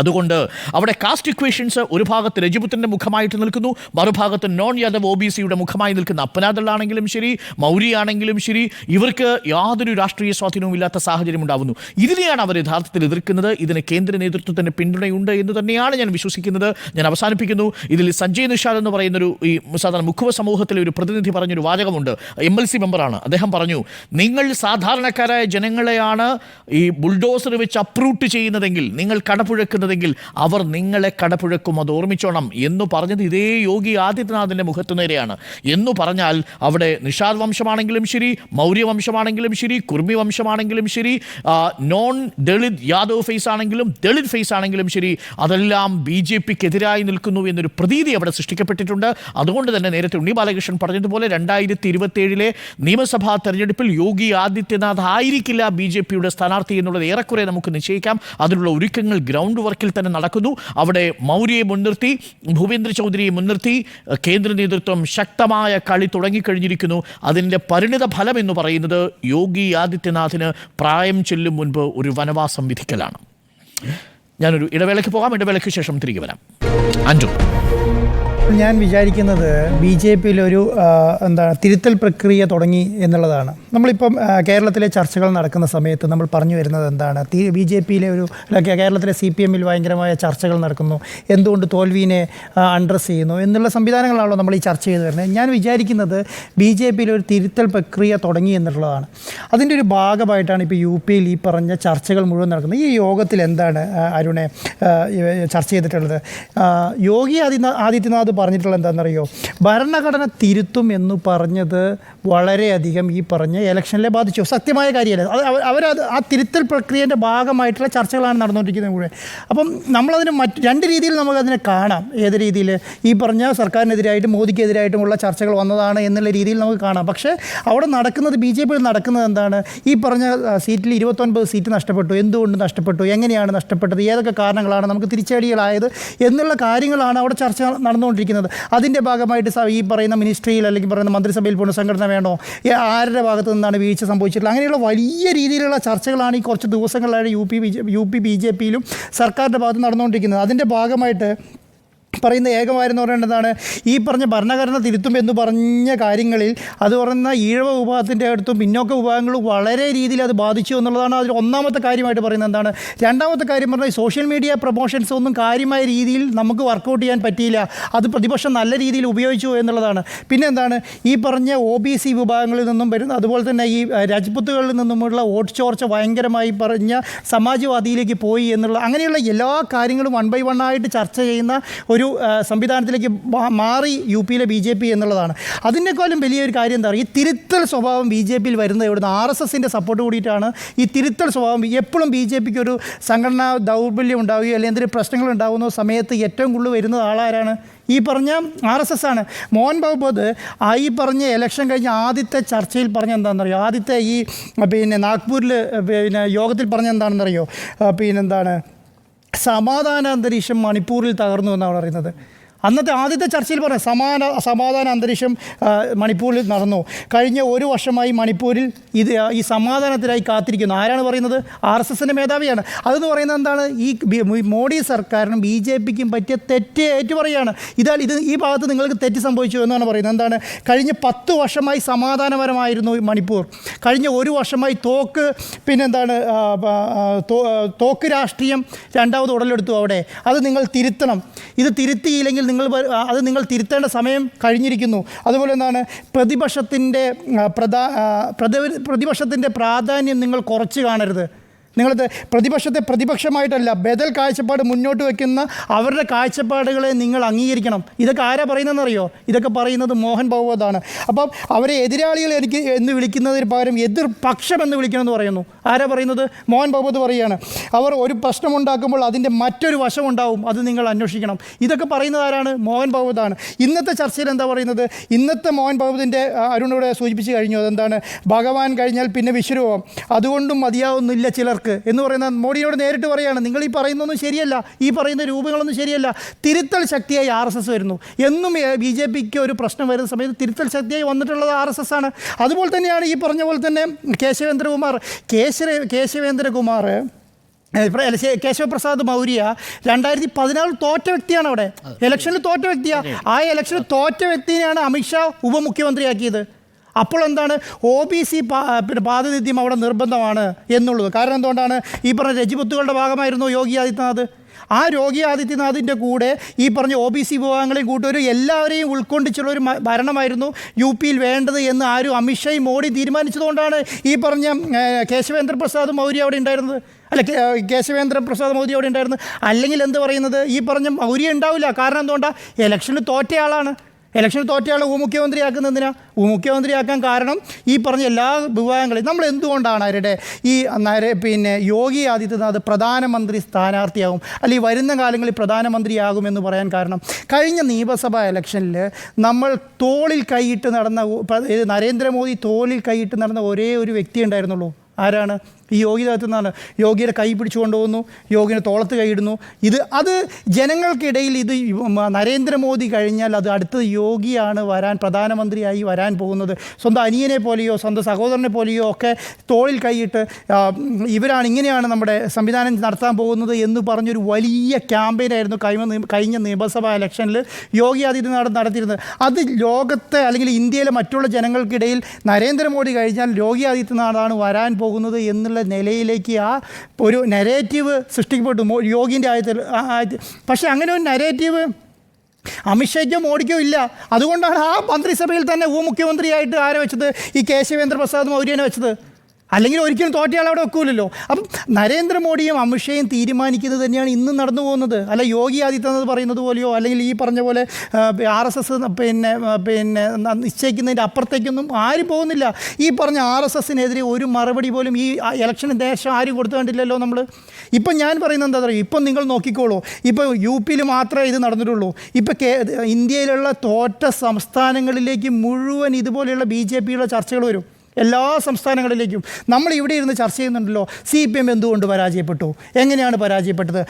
അതുകൊണ്ട് അവിടെ കാസ്റ്റ് ഇക്വേഷൻസ് ഒരു ഭാഗത്ത് രജപുത്രൻ്റെ മുഖമായിട്ട് നിൽക്കുന്നു, മറുഭാഗത്ത് നോൺ യാദവ് OBCയുടെ മുഖമായി നിൽക്കുന്ന അപ്നാദളാണെങ്കിലും ശരി, മൗര്യ ആണെങ്കിലും ശരി, ഇവർക്ക് യാതൊരു രാഷ്ട്രീയ സ്വാധീനവും ഇല്ലാത്ത സാഹചര്യം ഉണ്ടാകുന്നു. ഇതിനെയാണ് അവർ യഥാർത്ഥത്തിൽ എതിർക്കുന്നത്. ഇതിന് കേന്ദ്ര നേതൃത്വത്തിൻ്റെ പിന്തുണയുണ്ട് എന്ന് തന്നെയാണ് ഞാൻ വിശ്വസിക്കുന്നത്. ഞാൻ അവസാനിപ്പിക്കുന്നു. ഇതിൽ സഞ്ജയ് നിഷാദ് എന്ന് പറയുന്നൊരു ഈ സാധാരണ മുഖ്യ സമൂഹത്തിലെ ഒരു പ്രതിനിധി പറഞ്ഞൊരു വാചകമുണ്ട്. MLC മെമ്പറാണ്. അദ്ദേഹം പറഞ്ഞു, നിങ്ങൾ സാധാരണക്കാരായ ജനങ്ങളെയാണ് ഈ ബുൾഡോസർ വെച്ച് അപ്രൂട്ട് ചെയ്യുന്നതെങ്കിൽ, നിങ്ങൾ കടപുഴക്കുന്ന അവർ നിങ്ങളെ കടപുഴക്കും, അത് ഓർമ്മിച്ചോണം എന്ന് പറഞ്ഞത് ഇതേ യോഗി ആദിത്യനാഥിൻ്റെ മുഖത്ത് നേരെയാണ്. എന്ന് പറഞ്ഞാൽ അവിടെ നിഷാദ് വംശമാണെങ്കിലും ശരി, മൗര്യ വംശമാണെങ്കിലും ശരി, കുർമി വംശമാണെങ്കിലും ശരി, നോൺ ദളിത് യാദവ് ഫേസ് ആണെങ്കിലും ദളിത് ഫേസ് ആണെങ്കിലും ശരി, അതെല്ലാം BJPക്കെതിരായി നിൽക്കുന്നു എന്നൊരു പ്രതീതി അവിടെ സൃഷ്ടിക്കപ്പെട്ടിട്ടുണ്ട്. അതുകൊണ്ട് തന്നെ നേരത്തെ ഉണ്ണി ബാലകൃഷ്ണൻ പറഞ്ഞതുപോലെ 2027 നിയമസഭാ തെരഞ്ഞെടുപ്പിൽ യോഗി ആദിത്യനാഥ് ആയിരിക്കില്ല BJPയുടെ സ്ഥാനാർത്ഥി എന്നുള്ളത് ഏറെക്കുറെ നമുക്ക് നിശ്ചയിക്കാം. അതിനുള്ള ഒരുക്കങ്ങൾ ഗ്രൗണ്ട് വർക്കിൽ തന്നെ നടക്കുന്നു. അവിടെ മൗര്യയെ മുൻനിർത്തി, ഭൂപേന്ദ്ര ചൗധരിയെ മുൻനിർത്തി കേന്ദ്ര നേതൃത്വം ശക്തമായ കളി തുടങ്ങിക്കഴിഞ്ഞിരിക്കുന്നു. അതിൻ്റെ പരിണിത ഫലം എന്ന് പറയുന്നത് യോഗി ആദിത്യനാഥിന് പ്രായം ചെല്ലും മുൻപ് ഒരു വനവാസം വിധിക്കലാണ്. ഞാനൊരു ഇടവേളയ്ക്ക് പോകാം. ഇടവേളയ്ക്ക് ശേഷം തിരികെ വരാം. അഞ്ജു, ഞാൻ വിചാരിക്കുന്നത് BJPയിലൊരു തിരുത്തൽ പ്രക്രിയ തുടങ്ങി എന്നുള്ളതാണ്. നമ്മളിപ്പം കേരളത്തിലെ ചർച്ചകൾ നടക്കുന്ന സമയത്ത് നമ്മൾ പറഞ്ഞു വരുന്നത് എന്താണ്, BJPയിലെ കേരളത്തിലെ CPMൽ ഭയങ്കരമായ ചർച്ചകൾ നടക്കുന്നു, എന്തുകൊണ്ട് തോൽവിനെ അഡ്രസ്സ് ചെയ്യുന്നു എന്നുള്ള സംവിധാനങ്ങളാണല്ലോ നമ്മൾ ഈ ചർച്ച ചെയ്ത് വരുന്നത്. ഞാൻ വിചാരിക്കുന്നത് BJPയിലൊരു തിരുത്തൽ പ്രക്രിയ തുടങ്ങി എന്നുള്ളതാണ്. അതിൻ്റെ ഒരു ഭാഗമായിട്ടാണ് ഇപ്പോൾ UPയിൽ ഈ പറഞ്ഞ ചർച്ചകൾ മുഴുവൻ നടക്കുന്നത്. ഈ യോഗത്തിൽ എന്താണ് അരുണെ ചർച്ച ചെയ്തിട്ടുള്ളത്? യോഗി ആദിത്യനാഥ് പ്രസാദ് പറഞ്ഞിട്ടുള്ളത് എന്താണെന്നറിയോ, ഭരണഘടന തിരുത്തും എന്ന് പറഞ്ഞത് വളരെയധികം ഈ പറഞ്ഞ ഇലക്ഷനിലെ ബാധിച്ചു. സത്യമായ കാര്യമല്ല. അവരത് ആ തിരുത്തൽ പ്രക്രിയൻ്റെ ഭാഗമായിട്ടുള്ള ചർച്ചകളാണ് നടന്നുകൊണ്ടിരിക്കുന്നത് കൂടെ. അപ്പം നമ്മളതിന് രണ്ട് രീതിയിൽ നമുക്കതിനെ കാണാം. ഏത് രീതിയിൽ? ഈ പറഞ്ഞ സർക്കാരിനെതിരായിട്ടും മോദിക്കെതിരായിട്ടുമുള്ള ചർച്ചകൾ വന്നതാണ് എന്നുള്ള രീതിയിൽ നമുക്ക് കാണാം. പക്ഷേ അവിടെ നടക്കുന്നത്, ബി ജെ പിയിൽ നടക്കുന്നത് എന്താണ്? ഈ പറഞ്ഞ സീറ്റിൽ 29 സീറ്റ് നഷ്ടപ്പെട്ടു. എന്തുകൊണ്ട് നഷ്ടപ്പെട്ടു? എങ്ങനെയാണ് നഷ്ടപ്പെട്ടത്? ഏതൊക്കെ കാരണങ്ങളാണ് നമുക്ക് തിരിച്ചടികളായത് എന്നുള്ള കാര്യങ്ങളാണ് അവിടെ ചർച്ച നടന്നുകൊണ്ടിരിക്കുന്നത്. അതിൻ്റെ ഭാഗമായിട്ട് ഈ പറയുന്ന മിനിസ്ട്രിയിൽ അല്ലെങ്കിൽ പറയുന്ന മന്ത്രിസഭയിൽ പുനഃസംഘടന വേണോ, ആരുടെ ഭാഗത്തു നിന്നാണ് വീഴ്ച സംഭവിച്ചിട്ടുള്ളത്, അങ്ങനെയുള്ള വലിയ രീതിയിലുള്ള ചർച്ചകളാണ് ഈ കുറച്ച് ദിവസങ്ങളിലായി യു പി ബി ജെ പിയിലും സർക്കാരിൻ്റെ ഭാഗത്ത് നടന്നുകൊണ്ടിരിക്കുന്നത്. അതിൻ്റെ ഭാഗമായിട്ട് പറയുന്ന ഏകമായിരുന്നു പറയേണ്ടതാണ് ഈ പറഞ്ഞ ഭരണഘടന തിരുത്തും എന്ന് പറഞ്ഞ കാര്യങ്ങളിൽ അത് പറയുന്ന ഈഴവ വിഭാഗത്തിൻ്റെ അടുത്തും പിന്നോക്ക വിഭാഗങ്ങളും വളരെ രീതിയിൽ അത് ബാധിച്ചു എന്നുള്ളതാണ് അതിൽ ഒന്നാമത്തെ കാര്യമായിട്ട് പറയുന്നത്. എന്താണ് രണ്ടാമത്തെ കാര്യം പറഞ്ഞാൽ സോഷ്യൽ മീഡിയ പ്രൊമോഷൻസ് ഒന്നും കാര്യമായ രീതിയിൽ നമുക്ക് വർക്കൗട്ട് ചെയ്യാൻ പറ്റിയില്ല. അത് പ്രതിപക്ഷം നല്ല രീതിയിൽ ഉപയോഗിച്ചു എന്നുള്ളതാണ്. പിന്നെ എന്താണ് ഈ പറഞ്ഞ OBC വിഭാഗങ്ങളിൽ നിന്നും വരുന്ന, അതുപോലെ തന്നെ ഈ രാജ്പുത്തുകളിൽ നിന്നുമുള്ള വോട്ട് ചോർച്ച ഭയങ്കരമായി പറഞ്ഞ സമാജ്വാദിയിലേക്ക് പോയി എന്നുള്ള അങ്ങനെയുള്ള എല്ലാ കാര്യങ്ങളും 1 by 1 ആയിട്ട് ചർച്ച ചെയ്യുന്ന ഒരു സംവിധാനത്തിലേക്ക് മാറി യു പിയിലെ BJP എന്നുള്ളതാണ്. അതിനേക്കാളും വലിയൊരു കാര്യം എന്താ പറയുക, ഈ തിരുത്തൽ സ്വഭാവം BJPയിൽ വരുന്നത് ഇവിടുന്ന് RSSൻ്റെ സപ്പോർട്ട് കൂടിയിട്ടാണ്. ഈ തിരുത്തൽ സ്വഭാവം എപ്പോഴും BJPക്ക് ഒരു സംഘടനാ ദൗർബല്യം ഉണ്ടാവുകയോ അല്ലെങ്കിൽ എന്തെങ്കിലും പ്രശ്നങ്ങൾ ഉണ്ടാകുന്ന സമയത്ത് ഏറ്റവും കൂടുതൽ വരുന്നത് ആളാരാണ്? ഈ പറഞ്ഞ RSS ആണ്. മോഹൻ ഭഗവത് ഈ പറഞ്ഞ ഇലക്ഷൻ കഴിഞ്ഞ ആദ്യത്തെ ചർച്ചയിൽ പറഞ്ഞ എന്താണെന്നറിയോ, ആദ്യത്തെ ഈ പിന്നെ നാഗ്പൂരിൽ പിന്നെ യോഗത്തിൽ പറഞ്ഞ എന്താണെന്നറിയോ, പിന്നെന്താണ് സമാധാന അന്തരീക്ഷം മണിപ്പൂരിൽ തകർന്നു എന്നാണ് പറയുന്നത്. അന്നത്തെ ആദ്യത്തെ ചർച്ചയിൽ പറഞ്ഞ സമാധാന അന്തരീക്ഷം മണിപ്പൂരിൽ നടന്നു. കഴിഞ്ഞ 1 വർഷമായി മണിപ്പൂരിൽ ഈ സമാധാനത്തിനായി കാത്തിരിക്കുന്നു. ആരാണ് പറയുന്നത്? RSSൻ്റെ മേധാവിയാണ്. അതെന്ന് പറയുന്നത് എന്താണ്? ഈ മോഡി സർക്കാരിനും BJPക്കും പറ്റിയ തെറ്റ് ഏറ്റുപറയാണ്. ഈ ഭാഗത്ത് നിങ്ങൾക്ക് തെറ്റ് സംഭവിച്ചു എന്നാണ് പറയുന്നത്. എന്താണ്? കഴിഞ്ഞ 10 വർഷമായി സമാധാനപരമായിരുന്നു മണിപ്പൂർ. കഴിഞ്ഞ 1 വർഷമായി പിന്നെന്താണ് തോക്ക് രാഷ്ട്രീയം രണ്ടാമത് ഉടലെടുത്തു അവിടെ. അത് നിങ്ങൾ തിരുത്തണം. ഇത് തിരുത്തിയില്ലെങ്കിൽ നിങ്ങൾ തിരുത്തേണ്ട സമയം കഴിഞ്ഞിരിക്കുന്നു. അതുപോലെ എന്താണ് പ്രതിപക്ഷത്തിൻ്റെ പ്രാധാന്യം നിങ്ങൾ കുറച്ച് കാണരുത്. നിങ്ങളത് പ്രതിപക്ഷത്തെ പ്രതിപക്ഷമായിട്ടല്ല, ബദൽ കാഴ്ചപ്പാട് മുന്നോട്ട് വയ്ക്കുന്ന അവരുടെ കാഴ്ചപ്പാടുകളെ നിങ്ങൾ അംഗീകരിക്കണം. ഇതൊക്കെ ആരാ പറയുന്നതെന്നറിയോ? ഇതൊക്കെ പറയുന്നത് മോഹൻ ഭഗവതാണ്. അപ്പം അവരെ എതിരാളികൾ എന്ന് വിളിക്കുന്നതിന് പകരം എതിർപക്ഷം എന്ന് വിളിക്കണമെന്ന് പറയുന്നു. ആരാ പറയുന്നത്? മോഹൻ ഭഗവത് പറയുകയാണ്. അവർ ഒരു പ്രശ്നമുണ്ടാക്കുമ്പോൾ അതിൻ്റെ മറ്റൊരു വശമുണ്ടാവും, അത് നിങ്ങൾ അന്വേഷിക്കണം. ഇതൊക്കെ പറയുന്നത് ആരാണ്? മോഹൻ ഭഗവതാണ്. ഇന്നത്തെ ചർച്ചയിൽ എന്താ പറയുന്നത്? ഇന്നത്തെ മോഹൻ ഭഗവതിൻ്റെ അരുണിവിടെ സൂചിപ്പിച്ച് കഴിഞ്ഞു. അതെന്താണ്? ഭഗവാൻ കഴിഞ്ഞാൽ പിന്നെ വിശ്വരൂപം, അതുകൊണ്ടും മതിയാവുന്നില്ല ചിലർക്ക് എന്ന് പറയുന്ന മോഡിയോട് നേരിട്ട് പറയുകയാണ്, നിങ്ങൾ ഈ പറയുന്നതൊന്നും ശരിയല്ല, ഈ പറയുന്ന രൂപങ്ങളൊന്നും ശരിയല്ല. തിരുത്തൽ ശക്തിയായി RSS വരുന്നു. എന്നും BJPക്ക് ഒരു പ്രശ്നം വരുന്ന സമയത്ത് തിരുത്തൽ ശക്തിയായി വന്നിട്ടുള്ളത് RSS ആണ്. അതുപോലെ തന്നെയാണ് ഈ പറഞ്ഞ പോലെ തന്നെ കേശവപ്രസാദ് മൗര്യ 2014 തോറ്റ വ്യക്തിയാണ്. അവിടെ ഇലക്ഷനിൽ തോറ്റ വ്യക്തിയാണ്. ആ ഇലക്ഷനിൽ തോറ്റ വ്യക്തിനെയാണ് അമിത്ഷാ ഉപമുഖ്യമന്ത്രിയാക്കിയത്. അപ്പോൾ എന്താണ്? OBC പ്രാതിനിധ്യം അവിടെ നിർബന്ധമാണ് എന്നുള്ളത്. കാരണം എന്തുകൊണ്ടാണ്? ഈ പറഞ്ഞ രജിപുത്തുകളുടെ ഭാഗമായിരുന്നു യോഗി ആദിത്യനാഥ്. ആ യോഗി ആദിത്യനാഥിൻ്റെ കൂടെ ഈ പറഞ്ഞ OBC വിഭാഗങ്ങളെയും കൂട്ടൊരു എല്ലാവരെയും ഉൾക്കൊണ്ടിച്ചുള്ളൊരു ഭരണമായിരുന്നു യു പിയിൽ വേണ്ടത് എന്ന് അമിത്ഷായും മോഡി തീരുമാനിച്ചതുകൊണ്ടാണ് ഈ പറഞ്ഞ കേശവേന്ദ്ര പ്രസാദ് മൗര്യ അവിടെ ഉണ്ടായിരുന്നത്. കേശവേന്ദ്ര പ്രസാദ് മൗര്യ അവിടെ ഉണ്ടായിരുന്നു. അല്ലെങ്കിൽ എന്ത് പറയുന്നത്? ഈ പറഞ്ഞ മൗര്യ ഉണ്ടാവില്ല. കാരണം എന്തുകൊണ്ടാണ്? ഇലക്ഷനിൽ തോറ്റയാളാണ്. ഇലക്ഷനിൽ തോറ്റയാളെ ഉപമുഖ്യമന്ത്രിയാക്കുന്നതിനാ? ഉപമുഖ്യമന്ത്രിയാക്കാൻ കാരണം ഈ പറഞ്ഞ എല്ലാ വിഭാഗങ്ങളെയും നമ്മൾ എന്തുകൊണ്ടാണ് പിന്നെ യോഗി ആദിത്യനാഥ് പ്രധാനമന്ത്രി സ്ഥാനാർത്ഥിയാകും അല്ലെങ്കിൽ വരുന്ന കാലങ്ങളിൽ പ്രധാനമന്ത്രിയാകുമെന്ന് പറയാൻ കാരണം, കഴിഞ്ഞ നിയമസഭാ ഇലക്ഷനിൽ നമ്മൾ തോളിൽ കൈയിട്ട് നടന്ന നരേന്ദ്രമോദി തോളിൽ കൈയിട്ട് നടന്ന ഒരേ ഒരു വ്യക്തി ഉണ്ടായിരുന്നുള്ളൂ. ആരാണ്? ഈ യോഗി ആദിത്യനാഥ്. യോഗിയുടെ കൈ പിടിച്ചു കൊണ്ടുപോകുന്നു, യോഗിയുടെ തോളത്ത് കൈയിടുന്നു. അത് ജനങ്ങൾക്കിടയിൽ നരേന്ദ്രമോദി കഴിഞ്ഞാൽ അത് അടുത്തത് യോഗിയാണ് പ്രധാനമന്ത്രിയായി വരാൻ പോകുന്നത്. സ്വന്തം അനിയനെ പോലെയോ സ്വന്തം സഹോദരനെ പോലെയോ ഒക്കെ തോളിൽ കൈയിട്ട് ഇങ്ങനെയാണ് നമ്മുടെ സംവിധാനം നടത്താൻ പോകുന്നത് എന്ന് പറഞ്ഞൊരു വലിയ ക്യാമ്പയിനായിരുന്നു കഴിഞ്ഞ നിയമസഭാ ഇലക്ഷനിൽ യോഗി ആദിത്യനാഥ് നടത്തിയിരുന്നത്. അത് ലോകത്തെ അല്ലെങ്കിൽ ഇന്ത്യയിലെ മറ്റുള്ള ജനങ്ങൾക്കിടയിൽ നരേന്ദ്രമോദി കഴിഞ്ഞാൽ യോഗി ആദിത്യനാഥാണ് വരാൻ പോകുന്നത് എന്നുള്ള നിലയിലേക്ക് ഒരു നെറേറ്റീവ് സൃഷ്ടിക്കപ്പെട്ടു യോഗിൻ്റെ ആയത്തിൽ. പക്ഷേ അങ്ങനെ ഒരു നെറേറ്റീവ് അമിത്ഷായ്ക്കോ മോഡിക്കോ ഇല്ല. അതുകൊണ്ടാണ് ആ മന്ത്രിസഭയിൽ തന്നെ ഉപമുഖ്യമന്ത്രിയായിട്ട് ആരെ വെച്ചത്? ഈ കേശവേന്ദ്ര പ്രസാദ് മൗര്യനെ വെച്ചത്. അല്ലെങ്കിൽ ഒരിക്കലും തോറ്റയാൾ അവിടെ വെക്കൂലല്ലോ. അപ്പം നരേന്ദ്രമോദിയും അമിത്ഷയും തീരുമാനിക്കുന്നത് തന്നെയാണ് ഇന്നും നടന്നു പോകുന്നത്. അല്ല യോഗി ആദിത്യനാഥ് പറയുന്നത് പോലെയോ അല്ലെങ്കിൽ ഈ പറഞ്ഞ പോലെ RSS പിന്നെ നിശ്ചയിക്കുന്നതിൻ്റെ അപ്പുറത്തേക്കൊന്നും ആരും പോകുന്നില്ല. ഈ പറഞ്ഞ RSSനെതിരെ ഒരു മറുപടി പോലും ഈ ഇലക്ഷന് ശേഷം ആരും കൊടുത്തു കണ്ടില്ലല്ലോ നമ്മൾ. ഇപ്പം ഞാൻ പറയുന്നത് എന്താ പറയുക, ഇപ്പം നിങ്ങൾ നോക്കിക്കോളൂ, ഇപ്പോൾ UP മാത്രമേ ഇത് നടന്നിട്ടുള്ളൂ. ഇപ്പം ഇന്ത്യയിലുള്ള തോറ്റ സംസ്ഥാനങ്ങളിലേക്ക് മുഴുവൻ ഇതുപോലെയുള്ള BJPയുടെ ചർച്ചകൾ വരും, എല്ലാ സംസ്ഥാനങ്ങളിലേക്കും. നമ്മൾ ഇവിടെ ഇരുന്ന് ചർച്ച ചെയ്യുന്നുണ്ടല്ലോ, CPM എന്തുകൊണ്ട് പരാജയപ്പെട്ടു, എങ്ങനെയാണ് പരാജയപ്പെട്ടത്,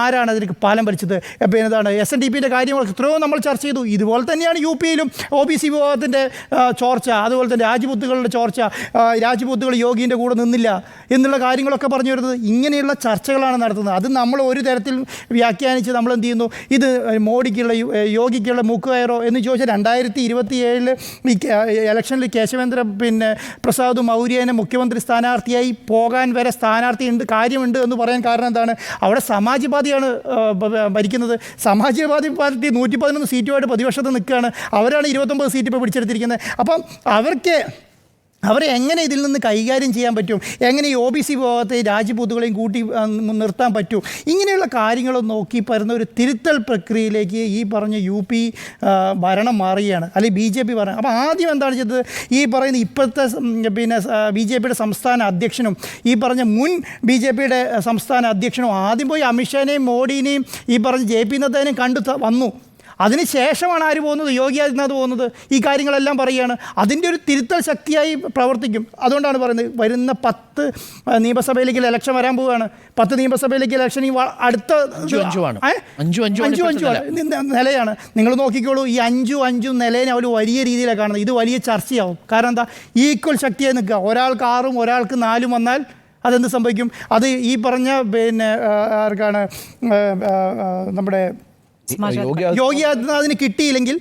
ആരാണ് അതിന് പാലം വലിച്ചത്, പിന്നെ എന്താണ് SNDPൻ്റെ കാര്യങ്ങൾ എത്രയോ നമ്മൾ ചർച്ച ചെയ്തു. ഇതുപോലെ തന്നെയാണ് UPയിലും OBC വിഭാഗത്തിൻ്റെ ചോർച്ച, അതുപോലെ തന്നെ രാജ്പുത്തുകളുടെ ചോർച്ച, രാജ്പുത്തുകൾ യോഗീൻ്റെ കൂടെ നിന്നില്ല എന്നുള്ള കാര്യങ്ങളൊക്കെ പറഞ്ഞു വരുന്നത്. ഇങ്ങനെയുള്ള ചർച്ചകളാണ് നടത്തുന്നത്. അത് നമ്മൾ ഒരു തരത്തിൽ വ്യാഖ്യാനിച്ച് നമ്മൾ എന്ത് ചെയ്യുന്നു, ഇത് മോഡിക്കുള്ള യോഗിക്കുള്ള മൂക്കുകയറോ എന്ന് ചോദിച്ചാൽ 2027 ഈ ഇലക്ഷനിൽ കേശവേന്ദ്ര പ്രസാദ് മൗര്യനെ മുഖ്യമന്ത്രി സ്ഥാനാർത്ഥിയായി പോകാൻ വരെ കാര്യമുണ്ട് എന്ന് പറയാൻ കാരണം എന്താണ്? അവിടെ സമാജ്വാദിയാണ് ഭരിക്കുന്നത്. സമാജ്വാദി പാർട്ടി 111 സീറ്റുമായിട്ട് പ്രതിപക്ഷത്ത് നിൽക്കുകയാണ്. അവരാണ് 29 സീറ്റ് ഇപ്പോൾ പിടിച്ചെടുത്തിരിക്കുന്നത്. അപ്പം അവരെ എങ്ങനെ ഇതിൽ നിന്ന് കൈകാര്യം ചെയ്യാൻ പറ്റും, എങ്ങനെ ഈ OBC വിഭാഗത്തെ രാജ്പുത്തുകളെയും കൂട്ടി നിർത്താൻ പറ്റും, ഇങ്ങനെയുള്ള കാര്യങ്ങൾ നോക്കി പറയുന്ന ഒരു തിരുത്തൽ പ്രക്രിയയിലേക്ക് ഈ പറഞ്ഞ UP ഭരണം മാറുകയാണ്, അല്ലെങ്കിൽ BJP ഭരണം. അപ്പോൾ ആദ്യം എന്താണ് ചെയ്തത്, ഈ പറയുന്ന ഇപ്പോഴത്തെ BJPയുടെ സംസ്ഥാന അധ്യക്ഷനും ഈ പറഞ്ഞ മുൻ BJPയുടെ സംസ്ഥാന അധ്യക്ഷനും ആദ്യം പോയി അമിത്ഷാനെയും മോഡിനെയും ഈ പറഞ്ഞ JP നദ്ദാനെയും കണ്ടു വന്നു. അതിനുശേഷമാണ് ആര് പോകുന്നത്, യോഗി ആദിത്യനാഥ് പോകുന്നത്. ഈ കാര്യങ്ങളെല്ലാം പറയുകയാണ്. അതിൻ്റെ ഒരു തിരുത്തൽ ശക്തിയായി പ്രവർത്തിക്കും. അതുകൊണ്ടാണ് പറയുന്നത്, വരുന്ന 10 നിയമസഭയിലേക്ക് ഇലക്ഷൻ വരാൻ പോവുകയാണ്. 10 നിയമസഭയിലേക്ക് ഇലക്ഷൻ ഈ അടുത്ത 5 നിലയാണ്. നിങ്ങൾ നോക്കിക്കോളൂ, ഈ 5 നിലയെ അവർ വലിയ രീതിയിലാണ് കാണുന്നത്. ഇത് വലിയ ചർച്ചയാവും. കാരണം എന്താ, ഈക്വൽ ശക്തിയായി നിൽക്കുക. ഒരാൾക്ക് 6ഉം ഒരാൾക്ക് 4ഉം വന്നാൽ അതെന്ത് സംഭവിക്കും? അത് ഈ പറഞ്ഞ ആർക്കാണ് നമ്മുടെ യോഗി ആദിത്യനാഥിന് കിട്ടിയില്ലെങ്കിൽ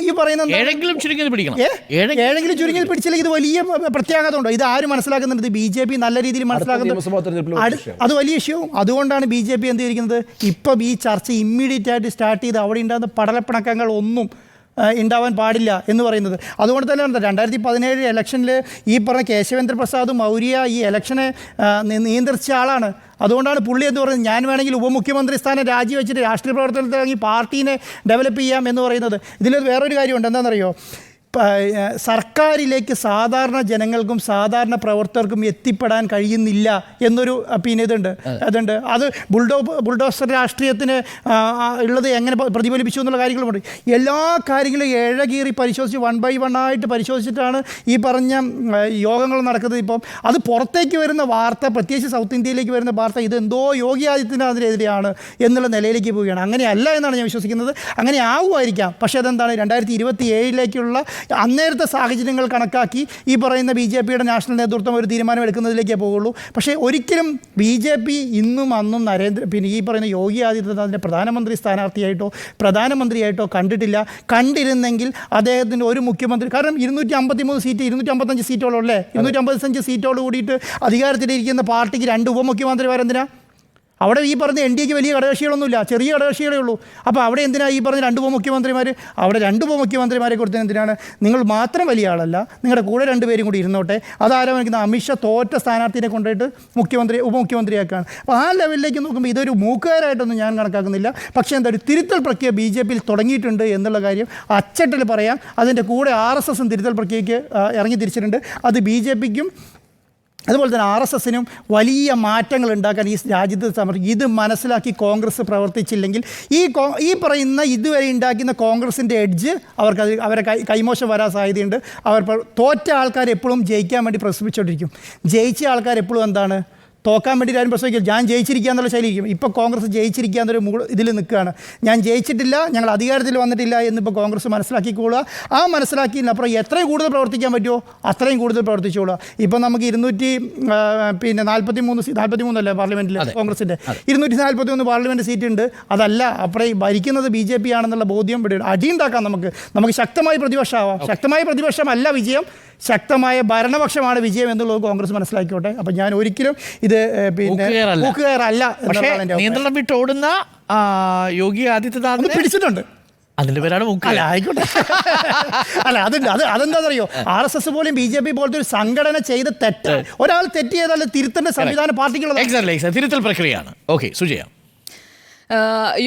ഈ പറയുന്ന ഏഴെങ്കിലും ചുരുങ്ങിയത് പിടിച്ചില്ലെങ്കിൽ ഇത് വലിയ പ്രത്യാഘാതം ഉണ്ടോ? ഇത് ആരും മനസ്സിലാക്കുന്നുണ്ട്. BJP നല്ല രീതിയിൽ മനസ്സിലാക്കുന്നുണ്ട്. അത് വലിയ ഇഷ്യൂ. അതുകൊണ്ടാണ് BJP എന്ത് ചെയ്തിരിക്കുന്നത്, ഇപ്പം ഈ ചർച്ച ഇമ്മീഡിയറ്റ് ആയിട്ട് സ്റ്റാർട്ട് ചെയ്ത് അവിടെ ഉണ്ടാകുന്ന പടലപ്പിണക്കങ്ങൾ ഒന്നും ഉണ്ടാവാൻ പാടില്ല എന്ന് പറയുന്നത്. അതുകൊണ്ട് തന്നെ 2017 ഇലക്ഷനിൽ ഈ പറഞ്ഞ കേശവേന്ദ്ര പ്രസാദ് മൗര്യ ഈ ഇലക്ഷനെ നിയന്ത്രിച്ച ആളാണ്. അതുകൊണ്ടാണ് പുള്ളി എന്ന് പറയുന്നത്, ഞാൻ വേണമെങ്കിൽ ഉപമുഖ്യമന്ത്രി സ്ഥാനം രാജിവെച്ചിട്ട് രാഷ്ട്രീയ പ്രവർത്തനത്തിലാണെങ്കിൽ പാർട്ടീനെ ഡെവലപ്പ് ചെയ്യാം എന്ന് പറയുന്നത്. ഇതിൽ വേറൊരു കാര്യമുണ്ട്, എന്താണെന്നറിയോ, സർക്കാരിലേക്ക് സാധാരണ ജനങ്ങൾക്കും സാധാരണ പ്രവർത്തകർക്കും എത്തിപ്പെടാൻ കഴിയുന്നില്ല എന്നൊരു ഇതുണ്ട്. അത് ബുൾഡോസർ രാഷ്ട്രീയത്തിന് ഉള്ളത് എങ്ങനെ പ്രതിഫലിപ്പിച്ചു എന്നുള്ള കാര്യങ്ങളുമുണ്ട്. എല്ലാ കാര്യങ്ങളും ഇഴകീറി പരിശോധിച്ച് 1 by 1 ആയിട്ട് പരിശോധിച്ചിട്ടാണ് ഈ പറഞ്ഞ യോഗങ്ങൾ നടക്കുന്നത്. ഇപ്പം അത് പുറത്തേക്ക് വരുന്ന വാർത്ത, പ്രത്യേകിച്ച് സൗത്ത് ഇന്ത്യയിലേക്ക് വരുന്ന വാർത്ത, ഇതെന്തോ യോഗി ആദിത്യനാഥിനെതിരെയാണ് എന്നുള്ള നിലയിലേക്ക് പോവുകയാണ്. അങ്ങനെയല്ല എന്നാണ് ഞാൻ വിശ്വസിക്കുന്നത്. അങ്ങനെ ആവുമായിരിക്കാം, പക്ഷേ അതെന്താണ് 2027 അന്നേരത്തെ സാഹചര്യങ്ങൾ കണക്കാക്കി ഈ പറയുന്ന BJPയുടെ നാഷണൽ നേതൃത്വം ഒരു തീരുമാനം എടുക്കുന്നതിലേക്കേ പോകുള്ളൂ. പക്ഷേ ഒരിക്കലും BJP ഇന്നും അന്നും ഈ പറയുന്ന യോഗി ആദിത്യനാഥിനെ പ്രധാനമന്ത്രി സ്ഥാനാർത്ഥിയായിട്ടോ പ്രധാനമന്ത്രിയായിട്ടോ കണ്ടിട്ടില്ല. കണ്ടിരുന്നെങ്കിൽ അദ്ദേഹത്തിൻ്റെ ഒരു മുഖ്യമന്ത്രി, കാരണം 253 സീറ്റ് 255 സീറ്റോളല്ലേ, 255 സീറ്റോട് കൂടിയിട്ട് അധികാരത്തിലിരിക്കുന്ന പാർട്ടിക്ക് 2 ഉപമുഖ്യമന്ത്രിമാരെന്തിനാ? അവിടെ ഈ പറഞ്ഞ NDAക്ക് വലിയ ഘടകകക്ഷികളൊന്നുമില്ല, ചെറിയ ഘടകകക്ഷികളേ ഉള്ളൂ. അപ്പോൾ അവിടെ എന്തിനാ ഈ പറഞ്ഞ 2 ഉപമുഖ്യമന്ത്രിമാർ? അവിടെ 2 ഉപമുഖ്യമന്ത്രിമാരെ കൊടുത്തത് എന്തിനാണ്? നിങ്ങൾ മാത്രം വലിയ ആളല്ല, നിങ്ങളുടെ കൂടെ 2 പേരും കൂടി ഇരുന്നോട്ടെ. അതാരാ വയ്ക്കുന്ന? അമിത്ഷാ തോറ്റ സ്ഥാനാർത്ഥിനെ കൊണ്ടുപോയിട്ട് ഉപമുഖ്യമന്ത്രിയാക്കാണ്. അപ്പോൾ ആ ലെവലിലേക്ക് നോക്കുമ്പോൾ ഇതൊരു മൂക്കുകാരായിട്ടൊന്നും ഞാൻ കണക്കാക്കുന്നില്ല. പക്ഷേ എന്താ, ഒരു തിരുത്തൽ പ്രക്രിയ BJPയിൽ തുടങ്ങിയിട്ടുണ്ട് എന്നുള്ള കാര്യം അച്ചട്ടിൽ പറയാം. അതിൻ്റെ കൂടെ RSSും തിരുത്തൽ പ്രക്രിയയ്ക്ക് ഇറങ്ങി തിരിച്ചിട്ടുണ്ട്. അത് BJPക്കും അതുപോലെ തന്നെ RSSനും വലിയ മാറ്റങ്ങൾ ഉണ്ടാക്കാൻ ഈ രാജ്യത്ത് സമർപ്പിക്കും. ഇത് മനസ്സിലാക്കി കോൺഗ്രസ് പ്രവർത്തിച്ചില്ലെങ്കിൽ ഈ പറയുന്ന ഇതുവരെ ഉണ്ടാക്കുന്ന കോൺഗ്രസിൻ്റെ എഡ്ജ് അവരെ കൈമോശം വരാൻ സാധ്യതയുണ്ട്. തോറ്റ ആൾക്കാർ എപ്പോഴും ജയിക്കാൻ വേണ്ടി പ്രസവിച്ചുകൊണ്ടിരിക്കും. ജയിച്ച ആൾക്കാർ എപ്പോഴും എന്താണ്, തോക്കാൻ വേണ്ടി ആരും പ്രസവിക്കില്ല. ഞാൻ ജയിച്ചിരിക്കുക എന്നുള്ള ശൈലിയിരിക്കും. ഇപ്പോൾ കോൺഗ്രസ് ജയിച്ചിരിക്കുക എന്നൊരു ഇതിൽ നിൽക്കുകയാണ്. ഞാൻ ജയിച്ചിട്ടില്ല, ഞങ്ങൾ അധികാരത്തിൽ വന്നിട്ടില്ല എന്നിപ്പോൾ കോൺഗ്രസ് മനസ്സിലാക്കിക്കൊള്ളുക. ആ മനസ്സിലാക്കിയതിനപ്പുറം എത്രയും കൂടുതൽ പ്രവർത്തിക്കാൻ പറ്റുമോ അത്രയും കൂടുതൽ പ്രവർത്തിച്ചോളുക. ഇപ്പം നമുക്ക് 243 അല്ലേ പാർലമെൻറ്റിൽ കോൺഗ്രസിൻ്റെ 241 പാർലമെൻറ്റ് സീറ്റ് ഉണ്ട്. അതല്ല, അപ്പുറം ഭരിക്കുന്നത് BJP ആണെന്നുള്ള ബോധ്യം ഇവിടെ അടിയുണ്ടാക്കാം. നമുക്ക് ശക്തമായ പ്രതിപക്ഷമാവാം. ശക്തമായ പ്രതിപക്ഷമല്ല വിജയം, ശക്തമായ ഭരണപക്ഷമാണ് വിജയം എന്നുള്ളത് കോൺഗ്രസ് മനസ്സിലാക്കിക്കോട്ടെ. അപ്പം ഞാൻ ഒരിക്കലും ഇത് നിയന്ത്രണം വിട്ടോടുന്ന യോഗി ആദിത്യനാഥിനെ പിടിച്ചിട്ടുണ്ട്. അതിന്റെ പേരാണ് അല്ല മൂക്കുകയർ. ആയിക്കോട്ടെ. അല്ല അതെന്താണെന്നറിയോ, RSS പോലും BJP പോലത്തെ ഒരു സംഘടന ചെയ്ത് തെറ്റ്, ഒരാൾ തെറ്റ് ചെയ്താൽ തിരുത്തേണ്ട സംവിധാനം പാർട്ടിക്കുള്ളത്. Exactly. തിരുത്തൽ പ്രക്രിയയാണ്. ഓക്കെ, സുജയ.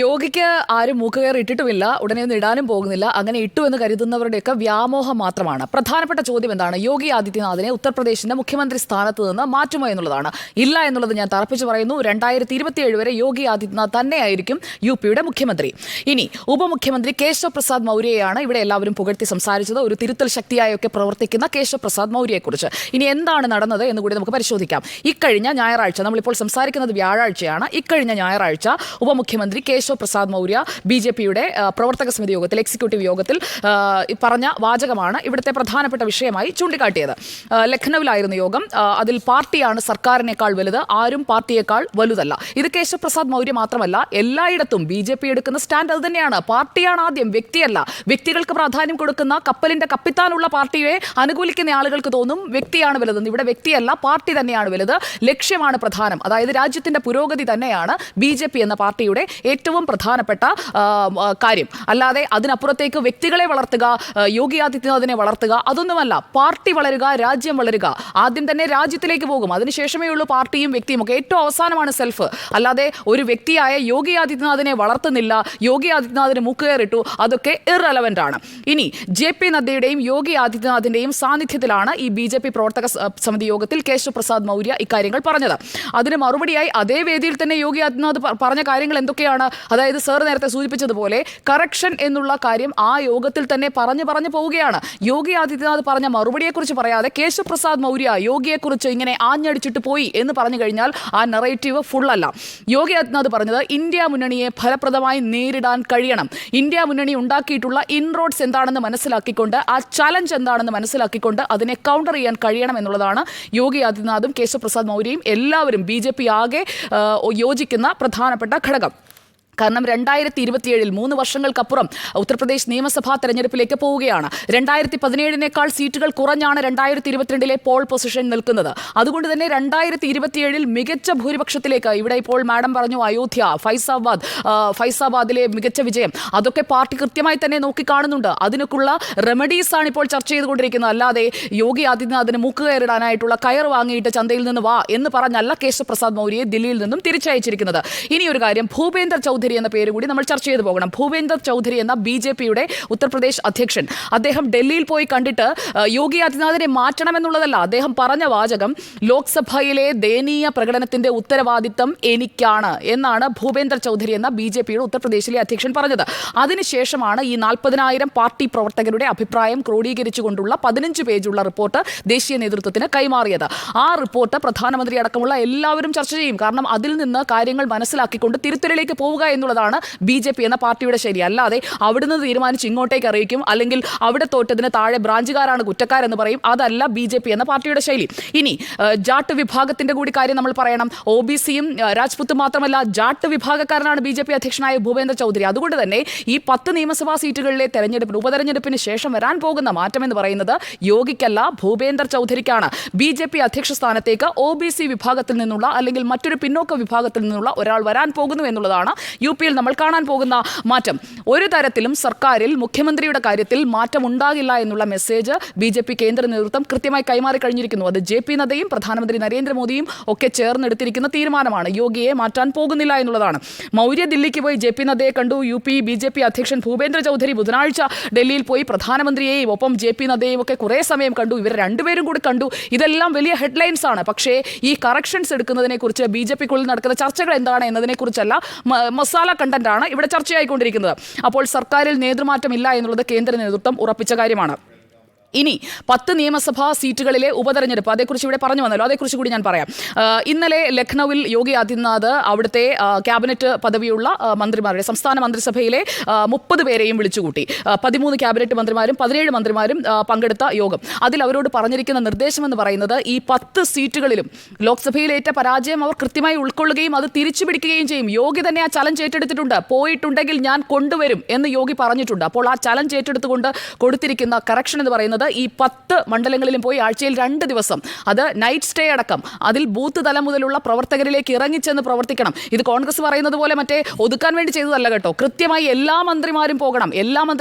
യോഗിക്ക് ആരും മൂക്കുകയർ ഇട്ടിട്ടുമില്ല, ഉടനെ ഒന്നും ഇടാനും പോകുന്നില്ല. അങ്ങനെ ഇട്ടു എന്ന് കരുതുന്നവരുടെയൊക്കെ വ്യാമോഹം മാത്രമാണ്. പ്രധാനപ്പെട്ട ചോദ്യം എന്താണ്? യോഗി ആദിത്യനാഥിനെ ഉത്തർപ്രദേശിന്റെ മുഖ്യമന്ത്രി സ്ഥാനത്ത് നിന്ന് മാറ്റുമോ എന്നുള്ളതാണ്. ഇല്ല എന്നുള്ളത് ഞാൻ തറപ്പിച്ച് പറയുന്നു. 2027 വരെ യോഗി ആദിത്യനാഥ് തന്നെയായിരിക്കും UPയുടെ മുഖ്യമന്ത്രി. ഇനി ഉപമുഖ്യമന്ത്രി കേശവ് പ്രസാദ് മൗര്യയാണ് ഇവിടെ എല്ലാവരും പുകഴ്ത്തി സംസാരിച്ചത്, ഒരു തിരുത്തൽ ശക്തിയായൊക്കെ പ്രവർത്തിക്കുന്ന കേശവ് പ്രസാദ് മൗര്യയെക്കുറിച്ച്. ഇനി എന്താണ് നടന്നത് എന്ന് കൂടി നമുക്ക് പരിശോധിക്കാം. ഇക്കഴിഞ്ഞ ഞായറാഴ്ച, നമ്മളിപ്പോൾ സംസാരിക്കുന്നത് വ്യാഴാഴ്ചയാണ്, ഇക്കഴിഞ്ഞ ഞായറാഴ്ച ഉപമുഖ്യമന്ത്രി കേശവ് പ്രസാദ് മൗര്യ BJPയുടെ പ്രവർത്തക സമിതി യോഗത്തിൽ, എക്സിക്യൂട്ടീവ് യോഗത്തിൽ പറഞ്ഞ വാചകമാണ് ഇവിടുത്തെ പ്രധാനപ്പെട്ട വിഷയമായി ചൂണ്ടിക്കാട്ടിയത്. ലഖ്നൌവിലായിരുന്നു യോഗം. അതിൽ പാർട്ടിയാണ് സർക്കാരിനേക്കാൾ വലുത്, ആരും പാർട്ടിയേക്കാൾ വലുതല്ല. ഇത് കേശവ് പ്രസാദ് മൗര്യ മാത്രമല്ല, എല്ലായിടത്തും BJP എടുക്കുന്ന സ്റ്റാൻഡ് അത് തന്നെയാണ്. പാർട്ടിയാണ് ആദ്യം, വ്യക്തിയല്ല. വ്യക്തികൾക്ക് പ്രാധാന്യം കൊടുക്കുന്ന കപ്പലിന്റെ കപ്പിത്താനുള്ള പാർട്ടിയെ അനുകൂലിക്കുന്ന ആളുകൾക്ക് തോന്നും വ്യക്തിയാണ് വലുതെന്ന്. ഇവിടെ വ്യക്തിയല്ല, പാർട്ടി തന്നെയാണ് വലുത്. ലക്ഷ്യമാണ് പ്രധാനം. അതായത് രാജ്യത്തിന്റെ പുരോഗതി തന്നെയാണ് BJP എന്ന പാർട്ടിയുടെ ഏറ്റവും പ്രധാനപ്പെട്ട കാര്യം. അല്ലാതെ അതിനപ്പുറത്തേക്ക് വ്യക്തികളെ വളർത്തുക, യോഗി ആദിത്യനാഥിനെ വളർത്തുക, അതൊന്നുമല്ല. പാർട്ടി വളരുക, രാജ്യം വളരുക. ആദ്യം തന്നെ രാജ്യത്തിലേക്ക് പോകും, അതിനുശേഷമേ ഉള്ളൂ പാർട്ടിയും വ്യക്തിയും ഒക്കെ. ഏറ്റവും അവസാനമാണ് സെൽഫ്. അല്ലാതെ ഒരു വ്യക്തിയായ യോഗി ആദിത്യനാഥിനെ വളർത്തുന്നില്ല, യോഗി ആദിത്യനാഥിന് മൂക്കുകയറിട്ടു, അതൊക്കെ ഇറലവൻ്റ് ആണ്. ഇനി JP നദ്ദയുടെയും യോഗി ആദിത്യനാഥിന്റെയും സാന്നിധ്യത്തിലാണ് ഈ BJP പ്രവർത്തക സമിതി യോഗത്തിൽ കേശവ് പ്രസാദ് മൗര്യ ഇക്കാര്യങ്ങൾ പറഞ്ഞത്. അതിന് മറുപടിയായി അതേ വേദിയിൽ തന്നെ യോഗി ആദിത്യനാഥ് പറഞ്ഞ കാര്യങ്ങൾ എന്തൊക്കെയാണ്? അതായത് സർ നേരത്തെ സൂചിപ്പിച്ചതുപോലെ കറക്ഷൻ എന്നുള്ള കാര്യം ആ യോഗത്തിൽ തന്നെ പറഞ്ഞു പോവുകയാണ്. യോഗി ആദിത്യനാഥ് പറഞ്ഞ മറുപടിയെക്കുറിച്ച് പറയാതെ കേശവ് പ്രസാദ് മൗര്യ യോഗിയെക്കുറിച്ച് ഇങ്ങനെ ആഞ്ഞടിച്ചിട്ട് പോയി എന്ന് പറഞ്ഞു കഴിഞ്ഞാൽ ആ നറേറ്റീവ് ഫുള്ളല്ല. യോഗി ആദിത്യനാഥ് പറഞ്ഞത് ഇന്ത്യ മുന്നണിയെ ഫലപ്രദമായി നേരിടാൻ കഴിയണം, ഇന്ത്യ മുന്നണി ഉണ്ടാക്കിയിട്ടുള്ള ഇൻറോഡ്സ് എന്താണെന്ന് മനസ്സിലാക്കിക്കൊണ്ട്, ആ ചലഞ്ച് എന്താണെന്ന് മനസ്സിലാക്കിക്കൊണ്ട് അതിനെ കൗണ്ടർ ചെയ്യാൻ കഴിയണം എന്നുള്ളതാണ് യോഗി ആദിത്യനാഥും കേശവ് പ്രസാദ് മൗര്യയും എല്ലാവരും BJP ആകെ യോജിക്കുന്ന പ്രധാനപ്പെട്ട ഘടകം. കാരണം 2027 3 വർഷങ്ങൾക്കപ്പുറം ഉത്തർപ്രദേശ് നിയമസഭാ തെരഞ്ഞെടുപ്പിലേക്ക് പോവുകയാണ്. 2017 സീറ്റുകൾ കുറഞ്ഞാണ് 2022 പോൾ പൊസിഷൻ നിൽക്കുന്നത്. അതുകൊണ്ട് തന്നെ 2027 മികച്ച ഭൂരിപക്ഷത്തിലേക്ക്, ഇവിടെ ഇപ്പോൾ മാഡം പറഞ്ഞു അയോധ്യ, ഫൈസാബാദിലെ മികച്ച വിജയം, അതൊക്കെ പാർട്ടി കൃത്യമായി തന്നെ നോക്കിക്കാണുന്നുണ്ട്. അതിനൊക്കെയുള്ള റെമഡീസ് ആണ് ഇപ്പോൾ ചർച്ച ചെയ്തുകൊണ്ടിരിക്കുന്നത്. അല്ലാതെ യോഗി ആദിത്യനാഥിന് മൂക്കുകയറിടാനായിട്ടുള്ള കയർ വാങ്ങിയിട്ട് ചന്തയിൽ നിന്ന് വാ എന്ന് പറഞ്ഞല്ല കേശവ് പ്രസാദ് മൗര്യയെ ദില്ലിയിൽ നിന്നും തിരിച്ചയച്ചിരിക്കുന്നത്. ഇനി ഒരു കാര്യം, ഭൂപേന്ദർ ചൗധരി എന്ന പേര് കൂടി നമ്മൾ ചർച്ച ചെയ്തു പോകണം. ഭൂപേന്ദർ ചൗധരി എന്ന BJPയുടെ ഉത്തർപ്രദേശ് അധ്യക്ഷൻ, അദ്ദേഹം ഡൽഹിയിൽ പോയി കണ്ടിട്ട് യോഗി ആദിത്യനാഥിനെ മാറ്റണമെന്നുള്ളതല്ല. അദ്ദേഹം പറഞ്ഞ വാചകം ലോക്സഭയിലെ ദയനീയ പ്രകടനത്തിന്റെ ഉത്തരവാദിത്തം എനിക്കാണ് എന്നാണ് ഭൂപേന്ദർ ചൗധരി എന്ന BJPയുടെ ഉത്തർപ്രദേശിലെ അധ്യക്ഷൻ പറഞ്ഞത്. അതിനുശേഷമാണ് ഈ 40,000 പാർട്ടി പ്രവർത്തകരുടെ അഭിപ്രായം ക്രോഡീകരിച്ചുകൊണ്ടുള്ള 15 പേജുള്ള റിപ്പോർട്ട് ദേശീയ നേതൃത്വത്തിന് കൈമാറിയത്. ആ റിപ്പോർട്ട് പ്രധാനമന്ത്രി അടക്കമുള്ള എല്ലാവരും ചർച്ച ചെയ്യും. കാരണം അതിൽ നിന്ന് കാര്യങ്ങൾ മനസ്സിലാക്കിക്കൊണ്ട് തിരുത്തലിലേക്ക് പോവുക എന്നുള്ളതാണ് BJP എന്ന പാർട്ടിയുടെ ശരി. അല്ലാതെ അവിടുന്ന് തീരുമാനിച്ച് ഇങ്ങോട്ടേക്ക് അറിയിക്കും, അല്ലെങ്കിൽ അവിടെ തോറ്റതിന് താഴെ ബ്രാഞ്ചുകാരാണ് കുറ്റക്കാരെന്ന് പറയും. അതല്ല BJP എന്ന പാർട്ടിയുടെ ശൈലി. ഇനി ജാട്ട് വിഭാഗത്തിന്റെ കൂടി കാര്യം നമ്മൾ പറയണം. OBCയും രാജ്പുത്തും മാത്രമല്ല, ജാട്ട് വിഭാഗക്കാരനാണ് BJP അധ്യക്ഷനായ ഭൂപേന്ദർ ചൗധരി. അതുകൊണ്ട് തന്നെ ഈ 10 നിയമസഭാ സീറ്റുകളിലെ ഉപതെരഞ്ഞെടുപ്പിന് ശേഷം വരാൻ പോകുന്ന മാറ്റം എന്ന് പറയുന്നത് യോഗിക്കല്ല, ഭൂപേന്ദർ ചൗധരിക്കാണ്. BJP അധ്യക്ഷ സ്ഥാനത്തേക്ക് OBC വിഭാഗത്തിൽ നിന്നുള്ള അല്ലെങ്കിൽ മറ്റൊരു പിന്നോക്ക വിഭാഗത്തിൽ നിന്നുള്ള ഒരാൾ വരാൻ പോകുന്നു എന്നുള്ളതാണ് UPയിൽ നമ്മൾ കാണാൻ പോകുന്ന മാറ്റം. ഒരു തരത്തിലും സർക്കാരിൽ മുഖ്യമന്ത്രിയുടെ കാര്യത്തിൽ മാറ്റം ഉണ്ടാകില്ല എന്നുള്ള മെസ്സേജ് BJP കേന്ദ്ര നേതൃത്വം കൃത്യമായി കൈമാറി കഴിഞ്ഞിരിക്കുന്നു. അത് JP നദ്ദയും പ്രധാനമന്ത്രി നരേന്ദ്രമോദിയും ഒക്കെ ചേർന്നെടുത്തിരിക്കുന്ന തീരുമാനമാണ്. യോഗിയെ മാറ്റാൻ പോകുന്നില്ല എന്നുള്ളതാണ്. മൗര്യ ദില്ലിക്ക് പോയി JP നദ്ദയെ കണ്ടു. UP BJP അധ്യക്ഷൻ ഭൂപേന്ദ്ര ചൗധരി ബുധനാഴ്ച ഡൽഹിയിൽ പോയി പ്രധാനമന്ത്രിയെയും ഒപ്പം JP നദ്ദയെയും ഒക്കെ കുറേ സമയം കണ്ടു. ഇവർ രണ്ടുപേരും കൂടി കണ്ടു. ഇതെല്ലാം വലിയ ഹെഡ്ലൈൻസ് ആണ്. പക്ഷേ ഈ കറക്ഷൻസ് എടുക്കുന്നതിനെ കുറിച്ച് BJPക്കുള്ളിൽ നടക്കുന്ന ചർച്ചകൾ എന്താണ് എന്നതിനെക്കുറിച്ചല്ല, മസാല കണ്ടന്റ് ആണ് ഇവിടെ ചർച്ചയായിക്കൊണ്ടിരിക്കുന്നത്. അപ്പോൾ സർക്കാരിൽ നേതൃമാറ്റമില്ല എന്നുള്ളത് കേന്ദ്ര നേതൃത്വം ഉറപ്പിച്ച കാര്യമാണ്. ഇനി 10 നിയമസഭാ സീറ്റുകളിലെ ഉപതെരഞ്ഞെടുപ്പ്, അതേക്കുറിച്ച് ഇവിടെ പറഞ്ഞു വന്നല്ലോ, അതേക്കുറിച്ച് കൂടി ഞാൻ പറയാം. ഇന്നലെ ലഖ്നൌവിൽ യോഗി ആദിത്യനാഥ് അവിടുത്തെ ക്യാബിനറ്റ് പദവിയുള്ള മന്ത്രിമാരുടെ, സംസ്ഥാന മന്ത്രിസഭയിലെ 30 പേരെയും വിളിച്ചുകൂട്ടി. 13 ക്യാബിനറ്റ് മന്ത്രിമാരും 17 മന്ത്രിമാരും പങ്കെടുത്ത യോഗം. അതിൽ അവരോട് പറഞ്ഞിരിക്കുന്ന നിർദ്ദേശം എന്ന് പറയുന്നത് ഈ 10 സീറ്റുകളിലും ലോക്സഭയിലേറ്റ പരാജയം അവർ കൃത്യമായി ഉൾക്കൊള്ളുകയും അത് തിരിച്ചു പിടിക്കുകയും ചെയ്യും. യോഗി തന്നെ ആ ചലഞ്ച് ഏറ്റെടുത്തിട്ടുണ്ട്. പോയിട്ടുണ്ടെങ്കിൽ ഞാൻ കൊണ്ടുവരും എന്ന് യോഗി പറഞ്ഞിട്ടുണ്ട്. അപ്പോൾ ആ ചലഞ്ച് ഏറ്റെടുത്തുകൊണ്ട് കൊടുത്തിരിക്കുന്ന കറക്ഷൻ എന്ന് പറയുന്നത് പറയുന്നത് ഈ 10 മണ്ഡലങ്ങളിലും പോയി ആഴ്ചയിൽ 2 ദിവസം, അത് നൈറ്റ് സ്റ്റേ അടക്കം, അതിൽ ബൂത്ത് തലം മുതലുള്ള പ്രവർത്തകരിലേക്ക് ഇറങ്ങിച്ചെന്ന് പ്രവർത്തിക്കണം. ഇത് കോൺഗ്രസ് പറയുന്നത് പോലെ മറ്റേ ഒതുക്കാൻ വേണ്ടി ചെയ്തതല്ല കേട്ടോ. കൃത്യമായി എല്ലാ മന്ത്രിമാരും പോകണം.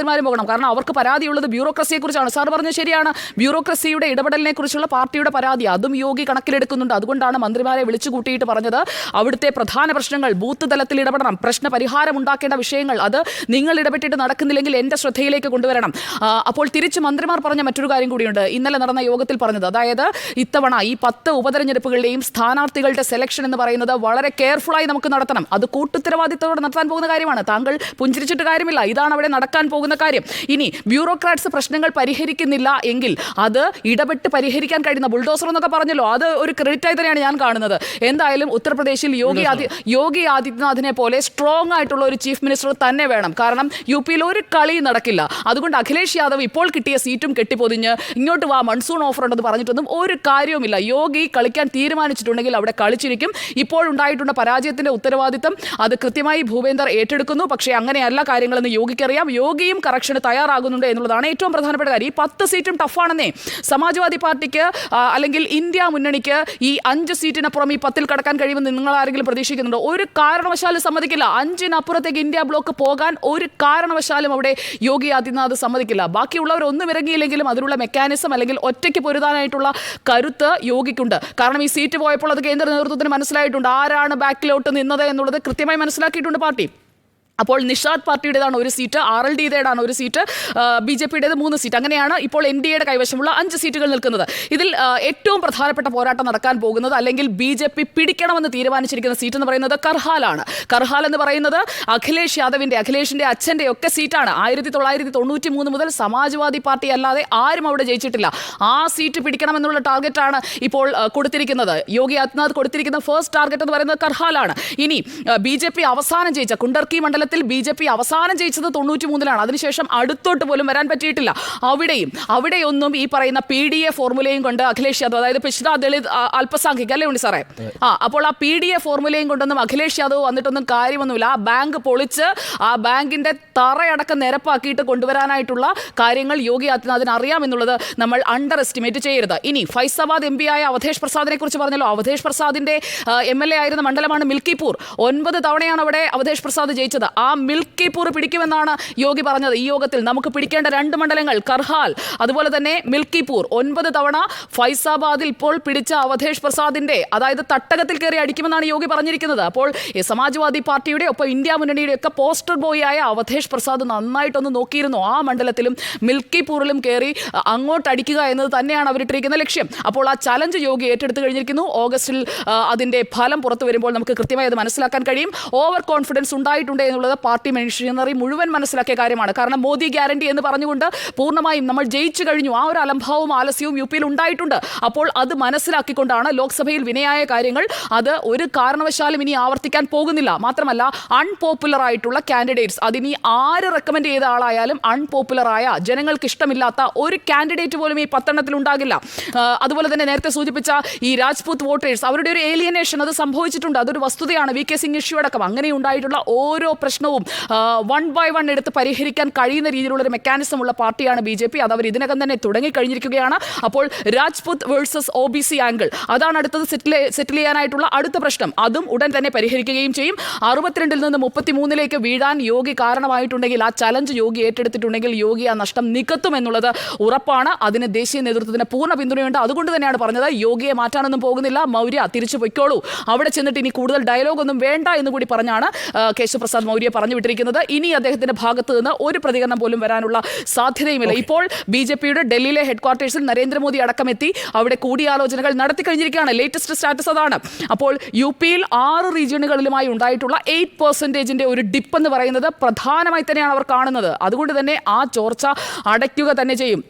കാരണം അവർക്ക് പരാതിയുള്ളത് ബ്യൂറോക്രസിയെ കുറിച്ചാണ്. സാർ പറഞ്ഞത് ശരിയാണ്. ബ്യൂറോക്രസിയുടെ ഇടപെടലിനെ കുറിച്ചുള്ള പാർട്ടിയുടെ പരാതി അതും യോഗി കണക്കിലെടുക്കുന്നുണ്ട്. അതുകൊണ്ടാണ് മന്ത്രിമാരെ വിളിച്ചു കൂട്ടിയിട്ട് പറഞ്ഞത് അവിടുത്തെ പ്രധാന പ്രശ്നങ്ങൾ ബൂത്ത് തലത്തിൽ ഇടപെടണം, പ്രശ്ന പരിഹാരം ഉണ്ടാക്കേണ്ട വിഷയങ്ങൾ അത് നിങ്ങൾ ഇടപെട്ടിട്ട് നടക്കുന്നില്ലെങ്കിൽ എൻ്റെ ശ്രദ്ധയിലേക്ക് കൊണ്ടുവരണം. അപ്പോൾ തിരിച്ച് മന്ത്രിമാർ പറഞ്ഞ മറ്റൊരു കാര്യം കൂടിയുണ്ട്, ഇന്നലെ നടന്ന യോഗത്തിൽ പറഞ്ഞത്. അതായത് ഇത്തവണ ഈ 10 ഉപതെരഞ്ഞെടുപ്പുകളുടെയും സ്ഥാനാർത്ഥികളുടെ സെലക്ഷൻ എന്ന് പറയുന്നത് വളരെ കെയർഫുള്ളായി നമുക്ക് നടത്തണം. അത് കൂട്ടുത്തരവാദിത്തത്തോടെ നടത്താൻ പോകുന്ന കാര്യമാണ്. താങ്കൾ പുഞ്ചിരിച്ചിട്ട് കാര്യമില്ല, ഇതാണ് അവിടെ നടക്കാൻ പോകുന്ന കാര്യം. ഇനി ബ്യൂറോക്രാറ്റ്സ് പ്രശ്നങ്ങൾ പരിഹരിക്കുന്നില്ല എങ്കിൽ അത് ഇടപെട്ട് പരിഹരിക്കാൻ കഴിയുന്ന ബുൾഡോസർ എന്നൊക്കെ പറഞ്ഞല്ലോ, അത് ഒരു ക്രെഡിറ്റായി തന്നെയാണ് ഞാൻ കാണുന്നത്. എന്തായാലും ഉത്തർപ്രദേശിൽ യോഗി ആദിത്യനാഥിനെ പോലെ സ്ട്രോങ് ആയിട്ടുള്ള ഒരു ചീഫ് മിനിസ്റ്റർ തന്നെ വേണം. കാരണം UP-യിൽ ഒരു കളി നടക്കില്ല. അതുകൊണ്ട് അഖിലേഷ് യാദവ് ഇപ്പോൾ കിട്ടിയ സീറ്റും കെട്ടിപ്പൊതിഞ്ഞ് ഇങ്ങോട്ട് വാ മൺസൂൺ ഓഫർ ഉണ്ടെന്ന് പറഞ്ഞിട്ടൊന്നും ഒരു കാര്യവുമില്ല. യോഗി കളിക്കാൻ തീരുമാനിച്ചിട്ടുണ്ടെങ്കിൽ അവിടെ കളിച്ചിരിക്കും. ഇപ്പോഴുണ്ടായിട്ടുള്ള പരാജയത്തിന്റെ ഉത്തരവാദിത്തം അത് കൃത്യമായി ഭൂപേന്ദർ ഏറ്റെടുക്കുന്നു. പക്ഷേ അങ്ങനെയല്ല കാര്യങ്ങളെന്ന് യോഗിക്കറിയാം. യോഗിയും കറക്ഷന് തയ്യാറാകുന്നുണ്ട് എന്നുള്ളതാണ് ഏറ്റവും പ്രധാനപ്പെട്ട കാര്യം. ഈ 10 സീറ്റും ടഫാണെന്നേ. സമാജ്വാദി പാർട്ടിക്ക് അല്ലെങ്കിൽ ഇന്ത്യ മുന്നണിക്ക് ഈ 5 സീറ്റിനപ്പുറം ഈ 10-ൽ കടക്കാൻ കഴിയുമെന്ന് നിങ്ങൾ ആരെങ്കിലും പ്രതീക്ഷിക്കുന്നുണ്ടോ? ഒരു കാരണവശാലും സമ്മതിക്കില്ല. 5-നപ്പുറത്തേക്ക് ഇന്ത്യ ബ്ലോക്ക് പോകാൻ ഒരു കാരണവശാലും അവിടെ യോഗി ആദിത്യനാഥ് സമ്മതിക്കില്ല. ബാക്കിയുള്ളവർ ഒന്നും ഇറങ്ങിയില്ലെങ്കിലും അതിനുള്ള മെക്കാനിസം അല്ലെങ്കിൽ ഒറ്റയ്ക്ക് പൊരുതാനായിട്ടുള്ള കരുത്ത് യോഗിക്കുണ്ട്. കാരണം ഈ സീറ്റ് പോയപ്പോൾ അത് കേന്ദ്ര നേതൃത്വത്തിന് മനസ്സിലായിട്ടുണ്ട് ആരാണ് ബാക്കിലോട്ട് നിന്നത് എന്നുള്ളത് കൃത്യമായി മനസ്സിലാക്കിയിട്ടുണ്ട് പാർട്ടി. അപ്പോൾ നിഷാദ് പാർട്ടിയുടേതാണ് ഒരു സീറ്റ്, RLD-യുടേതാണ് ഒരു സീറ്റ്, BJP-യുടേത് 3 സീറ്റ്. അങ്ങനെയാണ് ഇപ്പോൾ NDA-യുടെ കൈവശമുള്ള 5 സീറ്റുകൾ നിൽക്കുന്നത്. ഇതിൽ ഏറ്റവും പ്രധാനപ്പെട്ട പോരാട്ടം നടക്കാൻ പോകുന്നത് അല്ലെങ്കിൽ BJP പിടിക്കണമെന്ന് തീരുമാനിച്ചിരിക്കുന്ന സീറ്റ് എന്ന് പറയുന്നത് കർഹാലാണ്. കർഹാൽ എന്ന് പറയുന്നത് അഖിലേഷിന്റെ അച്ഛൻ്റെ ഒക്കെ സീറ്റാണ്. 1993 മുതൽ സമാജ്വാദി പാർട്ടി അല്ലാതെ ആരും അവിടെ ജയിച്ചിട്ടില്ല. ആ സീറ്റ് പിടിക്കണമെന്നുള്ള ടാർഗറ്റാണ് ഇപ്പോൾ കൊടുത്തിരിക്കുന്നത്. യോഗി ആദിത്യനാഥ് കൊടുത്തിരിക്കുന്ന ഫസ്റ്റ് ടാർഗറ്റ് എന്ന് പറയുന്നത് കർഹാലാണ്. ഇനി BJP അവസാനം ജയിച്ച കുണ്ടർക്കി മണ്ഡലത്തിൽ BJP അവസാനം ജയിച്ചത് 93-ലാണ്. അതിനുശേഷം അടുത്തോട്ട് പോലും വരാൻ പറ്റിയിട്ടില്ല. അവിടെയൊന്നും ഈ പറയുന്ന PDA ഫോർമുലയും കൊണ്ട് അഖിലേഷ് യാദവ്, അതായത് പിछड़ा ദളിത് അല്പസംഖ്യക് അല്ലേ ഉണ്ട് സാറേ, അപ്പോൾ ആ PDA ഫോർമുലയും കൊണ്ടൊന്നും അഖിലേഷ് യാദവ് വന്നിട്ടൊന്നും കാര്യമൊന്നുമില്ല. ആ ബാങ്ക് പൊളിച്ച് ആ ബാങ്കിന്റെ തറയടക്കം നിരപ്പാക്കിയിട്ട് കൊണ്ടുവരാനായിട്ടുള്ള കാര്യങ്ങൾ യോഗി ആദിത്യനാഥിന് അറിയാമെന്നുള്ളത് നമ്മൾ അണ്ടർ എസ്റ്റിമേറ്റ് ചെയ്യരുത്. ഇനി ഫൈസാബാദ് MP ആയ അവധേഷ് പ്രസാദിനെ കുറിച്ച് പറഞ്ഞല്ലോ. അവധേഷ് പ്രസാദിന്റെ MLA ആയിരുന്ന മണ്ഡലമാണ് മിൽക്കിപൂർ. 9 തവണയാണ് അവിടെ അവധേഷ് പ്രസാദ് ജയിച്ചത്. ആ മിൽക്കിപൂർ പിടിക്കുമെന്നാണ് യോഗി പറഞ്ഞത് ഈ യോഗത്തിൽ. നമുക്ക് പിടിക്കേണ്ട 2 മണ്ഡലങ്ങൾ കർഹാൽ അതുപോലെ തന്നെ മിൽക്കിപൂർ. 9 തവണ ഫൈസാബാദിൽ ഇപ്പോൾ പിടിച്ച അവധേഷ് പ്രസാദിന്റെ അതായത് തട്ടകത്തിൽ കയറി അടിക്കുമെന്നാണ് യോഗി പറഞ്ഞിരിക്കുന്നത്. അപ്പോൾ സമാജ്വാദി പാർട്ടിയുടെ ഒപ്പം ഇന്ത്യ മുന്നണിയുടെ ഒക്കെ പോസ്റ്റർ ബോയ് ആയ അവധേഷ് പ്രസാദ് നന്നായിട്ടൊന്ന് നോക്കിയിരുന്നു. ആ മണ്ഡലത്തിലും മിൽക്കിപൂറിലും കയറി അങ്ങോട്ട് അടിക്കുക എന്നത് തന്നെയാണ് അവരിട്ടിരിക്കുന്ന ലക്ഷ്യം. അപ്പോൾ ആ ചലഞ്ച് യോഗി ഏറ്റെടുത്ത് കഴിഞ്ഞിരിക്കുന്നു. ഓഗസ്റ്റിൽ അതിന്റെ ഫലം പുറത്തു വരുമ്പോൾ നമുക്ക് കൃത്യമായി അത് മനസ്സിലാക്കാൻ കഴിയും. ഓവർ കോൺഫിഡൻസ് ഉണ്ടായിട്ടുണ്ട് എന്നുള്ളത് പാർട്ടി മെഷീനറി മുഴുവൻ മനസ്സിലാക്കിയ കാര്യമാണ്. കാരണം മോദി ഗ്യാരണ്ടി എന്ന് പറഞ്ഞുകൊണ്ട് പൂർണ്ണമായും നമ്മൾ ജയിച്ചു കഴിഞ്ഞു, ആ ഒരു അലംഭാവവും ആലസ്യവും UP-യിൽ ഉണ്ടായിട്ടുണ്ട്. അപ്പോൾ അത് മനസ്സിലാക്കിക്കൊണ്ടാണ് ലോക്സഭയിൽ വിനയായ കാര്യങ്ങൾ അത് ഒരു കാരണവശാലും ഇനി ആവർത്തിക്കാൻ പോകുന്നില്ല. മാത്രമല്ല അൺപോപ്പുലർ ആയിട്ടുള്ള കാൻഡിഡേറ്റ്സ്, അതിനി ആര് റെക്കമെൻഡ് ചെയ്ത ആളായാലും അൺപോപ്പുലറായ ജനങ്ങൾക്ക് ഇഷ്ടമില്ലാത്ത ഒരു കാൻഡിഡേറ്റ് പോലും ഈ 10 ഉണ്ടാകില്ല. അതുപോലെ തന്നെ നേരത്തെ സൂചിപ്പിച്ച ഈ രാജ്പൂത് വോട്ടേഴ്സ് അവരുടെ ഒരു ഏലിയനേഷൻ അത് സംഭവിച്ചിട്ടുണ്ട്. അതൊരു വസ്തുതയാണ്. VK സിംഗ് ഇഷ്യൂ അടക്കം അങ്ങനെ ഉണ്ടായിട്ടുള്ള ഓരോ പ്രശ്നവും 1 by 1 എടുത്ത് പരിഹരിക്കാൻ കഴിയുന്ന രീതിയിലുള്ള ഒരു മെക്കാനിസം ഉള്ള പാർട്ടിയാണ് BJP. അത് അവർ ഇതിനകം തന്നെ തുടങ്ങിക്കഴിഞ്ഞിരിക്കുകയാണ്. അപ്പോൾ രാജ്പുത് വേഴ്സസ് OBC ആംഗിൾ അതാണ് അടുത്തത് സെറ്റിൽ ചെയ്യാനായിട്ടുള്ള അടുത്ത പ്രശ്നം. അതും ഉടൻ തന്നെ പരിഹരിക്കുകയും ചെയ്യും. 62-ൽ നിന്ന് 33-ലേക്ക് വീഴാൻ യോഗി കാരണമായിട്ടുണ്ടെങ്കിൽ, ആ ചലഞ്ച് യോഗി ഏറ്റെടുത്തിട്ടുണ്ടെങ്കിൽ യോഗി ആ നഷ്ടം നികത്തും എന്നുള്ളത് ഉറപ്പാണ്. അതിന് ദേശീയ നേതൃത്വത്തിന് പൂർണ്ണ പിന്തുണയുണ്ട്. അതുകൊണ്ട് തന്നെയാണ് പറഞ്ഞത് യോഗിയെ മാറ്റാനൊന്നും പോകുന്നില്ല, മൗര്യ തിരിച്ചു പൊയ്ക്കോളൂ, അവിടെ ചെന്നിട്ട് ഇനി കൂടുതൽ ഡയലോഗ് ഒന്നും വേണ്ട എന്ന് കൂടി പറഞ്ഞാണ് കേശവ് പ്രസാദ് മൗര്യ പറഞ്ഞു വിട്ടിരിക്കുന്നത്. ഇനി അദ്ദേഹത്തിന്റെ ഭാഗത്ത് നിന്ന് ഒരു പ്രതികരണം പോലും വരാനുള്ള സാധ്യതയുമില്ല. ഇപ്പോൾ BJP-യുടെ ഡൽഹിയിലെ ഹെഡ്ക്വാർട്ടേഴ്സിൽ നരേന്ദ്രമോദി അടക്കമെത്തി അവിടെ കൂടിയാലോചനകൾ നടത്തി കഴിഞ്ഞിരിക്കുകയാണ്. ലേറ്റസ്റ്റ് സ്റ്റാറ്റസ് അതാണ്. അപ്പോൾ UP-യിൽ 6 റീജിയനുകളിലുമായി ഉണ്ടായിട്ടുള്ള 8% ഒരു ഡിപ്പ് എന്ന് പറയുന്നത് പ്രധാനമായി തന്നെയാണ് അവർ കാണുന്നത്. അതുകൊണ്ട് തന്നെ ആ ചോർച്ച അടയ്ക്കുക തന്നെ ചെയ്യും.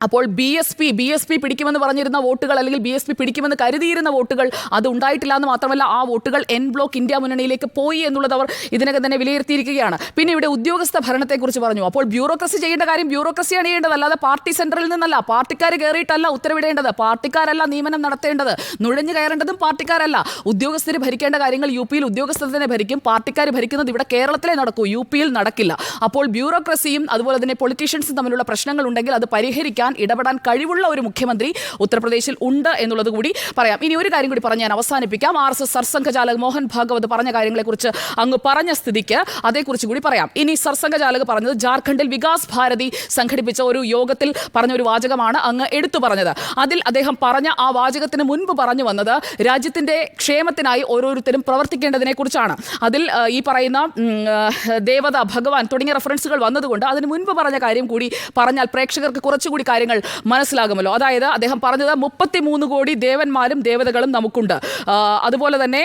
അപ്പോൾ BSP പിടിക്കുമെന്ന് പറഞ്ഞിരുന്ന വോട്ടുകൾ അല്ലെങ്കിൽ BSP പിടിക്കുമെന്ന് കരുതിയിരുന്ന വോട്ടുകൾ അത് ഉണ്ടായിട്ടില്ല എന്ന് മാത്രമല്ല ആ വോട്ടുകൾ N ബ്ലോക്ക് ഇന്ത്യ മുന്നണിയിലേക്ക് പോയി എന്നുള്ളത് അവർ ഇതിനകം തന്നെ വിലയിരുത്തിയിരിക്കുകയാണ്. പിന്നെ ഇവിടെ ഉദ്യോഗസ്ഥ ഭരണത്തെക്കുറിച്ച് പറഞ്ഞു. അപ്പോൾ ബ്യൂറോക്രസി ചെയ്യേണ്ട കാര്യം ബ്യൂറോക്രസിയാണ് ചെയ്യേണ്ടത്, അല്ലാതെ പാർട്ടി സെൻട്രലിൽ നിന്നല്ല. പാർട്ടിക്കാർ കയറിയിട്ടല്ല ഉത്തരവിടേണ്ടത്, പാർട്ടിക്കാരല്ല നിയമനം നടത്തേണ്ടത്, നുഴഞ്ഞു കയറേണ്ടതും പാർട്ടിക്കാരല്ല. ഉദ്യോഗസ്ഥർ ഭരിക്കേണ്ട കാര്യങ്ങൾ UP-യിൽ ഉദ്യോഗസ്ഥർ തന്നെ ഭരിക്കും. പാർട്ടിക്കാർ ഭരിക്കുന്നത് ഇവിടെ കേരളത്തിലേ നടക്കൂ, UP-യിൽ നടക്കില്ല. അപ്പോൾ ബ്യൂറോക്രസിയും അതുപോലെ തന്നെ പൊളിറ്റീഷ്യൻസും തമ്മിലുള്ള പ്രശ്നങ്ങൾ ഉണ്ടെങ്കിൽ അത് പരിഹരിക്കാൻ ഇടപെടാൻ കഴിവുള്ള ഒരു മുഖ്യമന്ത്രി ഉത്തർപ്രദേശിൽ ഉണ്ട് എന്നുള്ളത് കൂടി പറയാം. ഇനി ഒരു കാര്യം കൂടി പറഞ്ഞ് ഞാൻ അവസാനിപ്പിക്കാം. RSS സർസംഘചാലക് മോഹൻ ഭാഗവത് പറഞ്ഞ കാര്യങ്ങളെക്കുറിച്ച് അങ്ങ് പറഞ്ഞ സ്ഥിതിക്ക് അതേക്കുറിച്ച് കൂടി പറയാം. ഇനി സർസംഘചാലക് പറഞ്ഞത് ജാർഖണ്ഡിൽ വികാസ് ഭാരതി സംഘടിപ്പിച്ച ഒരു യോഗത്തിൽ പറഞ്ഞ ഒരു വാചകമാണ് അങ്ങ് എടുത്തു പറഞ്ഞത്. അതിൽ അദ്ദേഹം പറഞ്ഞ ആ വാചകത്തിന് മുൻപ് പറഞ്ഞു വന്നത് രാജ്യത്തിന്റെ ക്ഷേമത്തിനായി ഓരോരുത്തരും പ്രവർത്തിക്കേണ്ടതിനെ കുറിച്ചാണ്. അതിൽ ഈ പറയുന്ന ദേവത, ഭഗവാൻ തുടങ്ങിയ റെഫറൻസുകൾ വന്നതുകൊണ്ട് അതിന് മുൻപ് പറഞ്ഞ കാര്യം കൂടി പറഞ്ഞാൽ പ്രേക്ഷകർക്ക് കുറച്ചുകൂടി കാര്യങ്ങൾ മനസ്സിലാകുമല്ലോ. അതായത് അദ്ദേഹം പറഞ്ഞത് 33 കോടി ദേവന്മാരും ദേവതകളും നമുക്കുണ്ട്. അതുപോലെ തന്നെ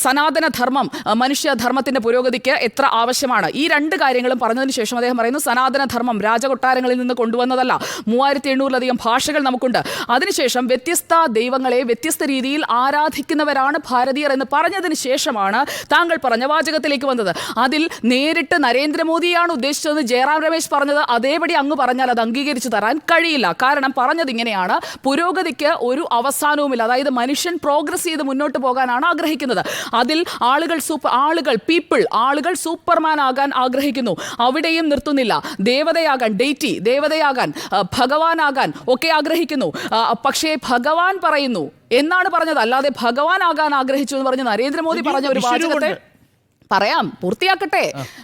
സനാതന ധർമ്മം മനുഷ്യധർമ്മത്തിന്റെ പുരോഗതിക്ക് എത്ര ആവശ്യമാണ്. ഈ രണ്ട് കാര്യങ്ങളും പറഞ്ഞതിന് ശേഷം അദ്ദേഹം പറയുന്നു സനാതന ധർമ്മം രാജകൊട്ടാരങ്ങളിൽ നിന്ന് കൊണ്ടുവന്നതല്ല, 3800-ലധികം ഭാഷകൾ നമുക്കുണ്ട്. അതിനുശേഷം വ്യത്യസ്ത ദൈവങ്ങളെ വ്യത്യസ്ത രീതിയിൽ ആരാധിക്കുന്നവരാണ് ഭാരതീയർ എന്ന് പറഞ്ഞതിന് ശേഷമാണ് താങ്കൾ പറഞ്ഞ വാചകത്തിലേക്ക് വന്നത്. അതിൽ നേരിട്ട് നരേന്ദ്രമോദിയാണ് ഉദ്ദേശിച്ചതെന്ന് ജയറാം രമേശ് പറഞ്ഞത് അതേപടി അങ്ങ് പറഞ്ഞാൽ അത് അംഗീകരിച്ചു തരാൻ കഴിയില്ല. കാരണം പറഞ്ഞത് ഇങ്ങനെയാണ്, പുരോഗതിക്ക് ഒരു അവസാനവുമില്ല. അതായത് മനുഷ്യൻ പ്രോഗ്രസ് ചെയ്ത് മുന്നോട്ട് പോകാനാണ് ആഗ്രഹിക്കുന്നത്. അതിൽ ആളുകൾ സൂപ്പർമാൻ ആകാൻ ആഗ്രഹിക്കുന്നു. അവിടെയും നിർത്തുന്നില്ല. ദേവതയാകാൻ, ദേവതയാകാൻ, ഭഗവാനാകാൻ ഒക്കെ ആഗ്രഹിക്കുന്നു. പക്ഷേ ഭഗവാൻ പറയുന്നു എന്നാണ് പറഞ്ഞത്. അല്ലാതെ ഭഗവാൻ ആകാൻ ആഗ്രഹിച്ചു എന്ന് പറഞ്ഞ് നരേന്ദ്രമോദി പറഞ്ഞ ഒരു വാചകത്തെ പറയാം, പൂർത്തിയാക്കട്ടെ,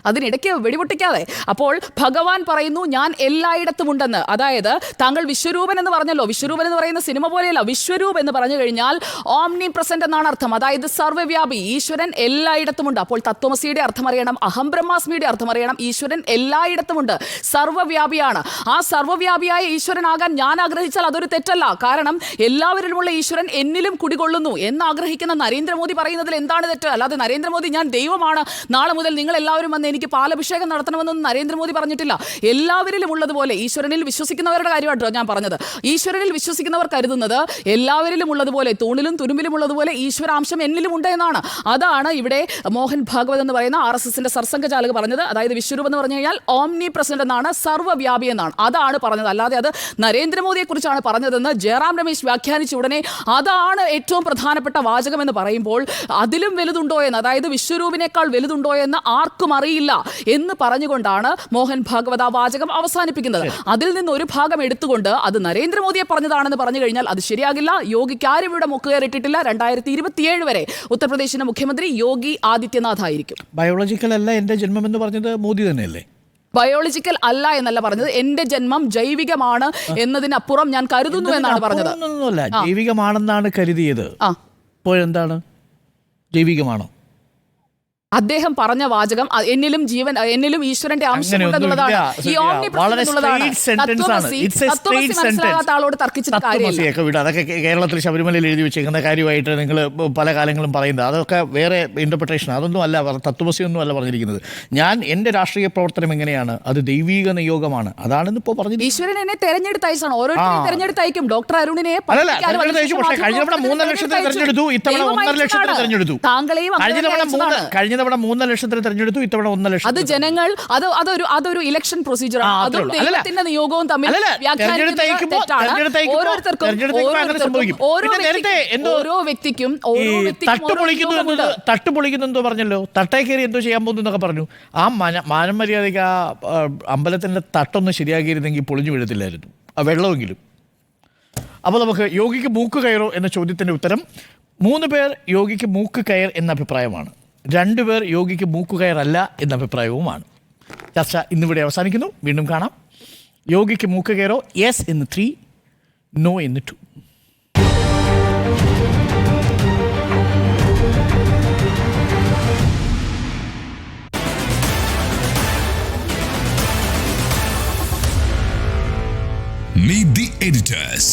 അതിനിടയ്ക്ക് വെടിപൊട്ടിക്കാതെ. അപ്പോൾ ഭഗവാൻ പറയുന്നു ഞാൻ എല്ലായിടത്തും ഉണ്ടെന്ന്. അതായത് താങ്കൾ വിശ്വരൂപൻ എന്ന് പറഞ്ഞല്ലോ, വിശ്വരൂപൻ എന്ന് പറയുന്ന സിനിമ പോലെയല്ല, വിശ്വരൂപ് എന്ന് പറഞ്ഞു കഴിഞ്ഞാൽ ഓംനി പ്രസന്റ് എന്നാണ് അർത്ഥം. അതായത് സർവ്വവ്യാപി, ഈശ്വരൻ എല്ലായിടത്തുമുണ്ട്. അപ്പോൾ തത്വമസിയുടെ അർത്ഥം അറിയണം, അഹം ബ്രഹ്മാസ്മിയുടെ അർത്ഥം അറിയണം. ഈശ്വരൻ എല്ലായിടത്തുമുണ്ട്, സർവ്വവ്യാപിയാണ്. ആ സർവ്വവ്യാപിയായ ഈശ്വരനാകാൻ ഞാൻ ആഗ്രഹിച്ചാൽ അതൊരു തെറ്റല്ല. കാരണം എല്ലാവരിലുമുള്ള ഈശ്വരൻ എന്നിലും കുടികൊള്ളുന്നു എന്ന് ആഗ്രഹിക്കുന്ന നരേന്ദ്രമോദി പറയുന്നതിൽ എന്താണ് തെറ്റ്? അല്ലാതെ നരേന്ദ്രമോദി ഞാൻ ദൈവമാണ്, നാളെ മുതൽ നിങ്ങൾ എല്ലാവരും വന്ന് എനിക്ക് പാലഭിഷേകം നടത്തണമെന്നൊന്നും നരേന്ദ്രമോദി പറഞ്ഞിട്ടില്ല. എല്ലാവരിലും ഉള്ളതുപോലെ ഈശ്വരനിൽ വിശ്വസിക്കുന്നവരുടെ കാര്യമായിട്ടോ ഞാൻ പറഞ്ഞത്. ഈശ്വരനിൽ വിശ്വസിക്കുന്നവർ കരുതുന്നത് എല്ലാവരിലും ഉള്ളതുപോലെ, തൂണിലും തുരുമ്പിലും ഉള്ളതുപോലെ ഈശ്വരാംശം എന്നിലും ഉണ്ട് എന്നാണ്. അതാണ് ഇവിടെ മോഹൻ ഭാഗവത് എന്ന് പറയുന്ന RSSന്റെ സർസംഘചാലക് പറഞ്ഞത്. അതായത് വിശ്വരൂപം എന്ന് പറഞ്ഞു കഴിഞ്ഞാൽ ഓംനി പ്രസന്റ് എന്നാണ്, സർവ്വവ്യാപി എന്നാണ്. അതാണ് പറഞ്ഞത്. അല്ലാതെ അത് നരേന്ദ്രമോദിയെ കുറിച്ചാണ് പറഞ്ഞതെന്ന് ജയറാം രമേശ് വ്യാഖ്യാനിച്ച ഉടനെ അതാണ് ഏറ്റവും പ്രധാനപ്പെട്ട വാചകം എന്ന് പറയുമ്പോൾ അതിലും വലുതുണ്ടോ എന്ന്, അതായത് വിശ്വരൂപിനേക്കാൾ വലുതുണ്ടോ എന്ന് ആർക്കും അറിയില്ല എന്ന് പറഞ്ഞുകൊണ്ടാണ് മോഹൻ ഭാഗവത് ആ വാചകം അവസാനിപ്പിക്കുന്നത്. അതിൽ നിന്ന് ഒരു ഭാഗം എടുത്തുകൊണ്ട് അത് നരേന്ദ്രമോദിയെ പറഞ്ഞതാണെന്ന് പറഞ്ഞു കഴിഞ്ഞാൽ അത് ശരിയാകില്ല. യോഗിക്ക് ആരും ഇവിടെ മുക്കുകയറിയിട്ടില്ല. 2027 വരെ ഉത്തർപ്രദേശിന്റെ മുഖ്യമന്ത്രി യോഗി ആദിത്യനാഥ് ആയിരിക്കും. ബയോളജിക്കൽ അല്ല എന്റെ ജന്മം എന്ന് പറഞ്ഞത് മോദി തന്നെയല്ലേ? ബയോളജിക്കൽ അല്ല എന്നല്ല പറഞ്ഞത്, എന്റെ ജന്മം ജൈവികമാണ് എന്നതിനപ്പുറം ഞാൻ കരുതുന്നു എന്നാണ് പറഞ്ഞത്. ജൈവികമാണെന്നാണ് കരുതിയത്. ഇപ്പോഴെന്താണ്, ജൈവികമാണോ? അദ്ദേഹം പറഞ്ഞ വാചകം എന്നിലും ഈശ്വരന്റെ അംശമുണ്ടെന്നുള്ളതാണ്. ഈ മനസ്സിലാകാത്ത ആളോട് തർക്കിച്ചിട്ട് കാര്യമില്ല. അതൊക്കെ കേരളത്തിൽ ശബരിമലയിൽ എഴുതി വെച്ചേക്കുന്ന കാര്യമായിട്ട് നിങ്ങൾ പല കാലങ്ങളും പറയുന്നത് അതൊക്കെ വേറെ ഇന്റർപ്രിട്ടേഷൻ. അതൊന്നും അല്ല, തത്വമസി ഒന്നും അല്ല പറഞ്ഞിരിക്കുന്നത്. ഞാൻ എന്റെ രാഷ്ട്രീയ പ്രവർത്തനം എങ്ങനെയാണ്, അത് ദൈവീക നിയോഗമാണ്. അതാണെന്ന് ഇപ്പോൾ പറഞ്ഞത്. ഈശ്വരൻ എന്നെ തെരഞ്ഞെടുത്തയച്ചാണ്, ഓരോരുത്തരും തെരഞ്ഞെടുത്തയക്കും. ഡോക്ടർ അരുണിനെ കഴിഞ്ഞ തവണ 3 ലക്ഷത്തിന് തെരഞ്ഞെടുത്തു, ഇത്തവണ 1.5 ലക്ഷത്തിന് തെരഞ്ഞെടുത്തു. താങ്കളെയും കഴിഞ്ഞ തവണ 3 ലക്ഷത്തിന് തെരഞ്ഞെടുത്തു, ഇത്തവണ 1 ലക്ഷം. അത് ജനങ്ങൾ അതൊരു ഇലക്ഷൻ പ്രൊസീജിയർ ആണ്. അതും ദൈവത്തിന്റെ നിയോഗവും തമ്മിൽ ഓരോ വ്യക്തിക്കും തട്ടുപൊളിക്കുന്നു പറഞ്ഞല്ലോ. തട്ടേ കയറി എന്തോ ചെയ്യാൻ പോകുന്നു എന്നൊക്കെ പറഞ്ഞു. ആ മാനമര്യാദയ്ക്ക് ആ അമ്പലത്തിന്റെ തട്ടൊന്ന് ശരിയാക്കിയിരുന്നെങ്കിൽ പൊളിഞ്ഞു വീഴത്തില്ലായിരുന്നു, ആ വെള്ളമെങ്കിലും. അപ്പോൾ നമുക്ക് യോഗിക്ക് മൂക്ക് കയറോ എന്ന ചോദ്യത്തിന്റെ ഉത്തരം 3 പേർ യോഗിക്ക് മൂക്ക് കയർ എന്ന അഭിപ്രായമാണ്, 2 പേർ യോഗിക്ക് മൂക്കുകയറല്ല എന്ന അഭിപ്രായവുമാണ്. ചർച്ച ഇന്നിവിടെ അവസാനിക്കുന്നു. വീണ്ടും കാണാം. യോഗിക്ക് മൂക്ക് കയറോ യെസ് എന്ന് 3, നോ എന്ന് 2. Meet the editors.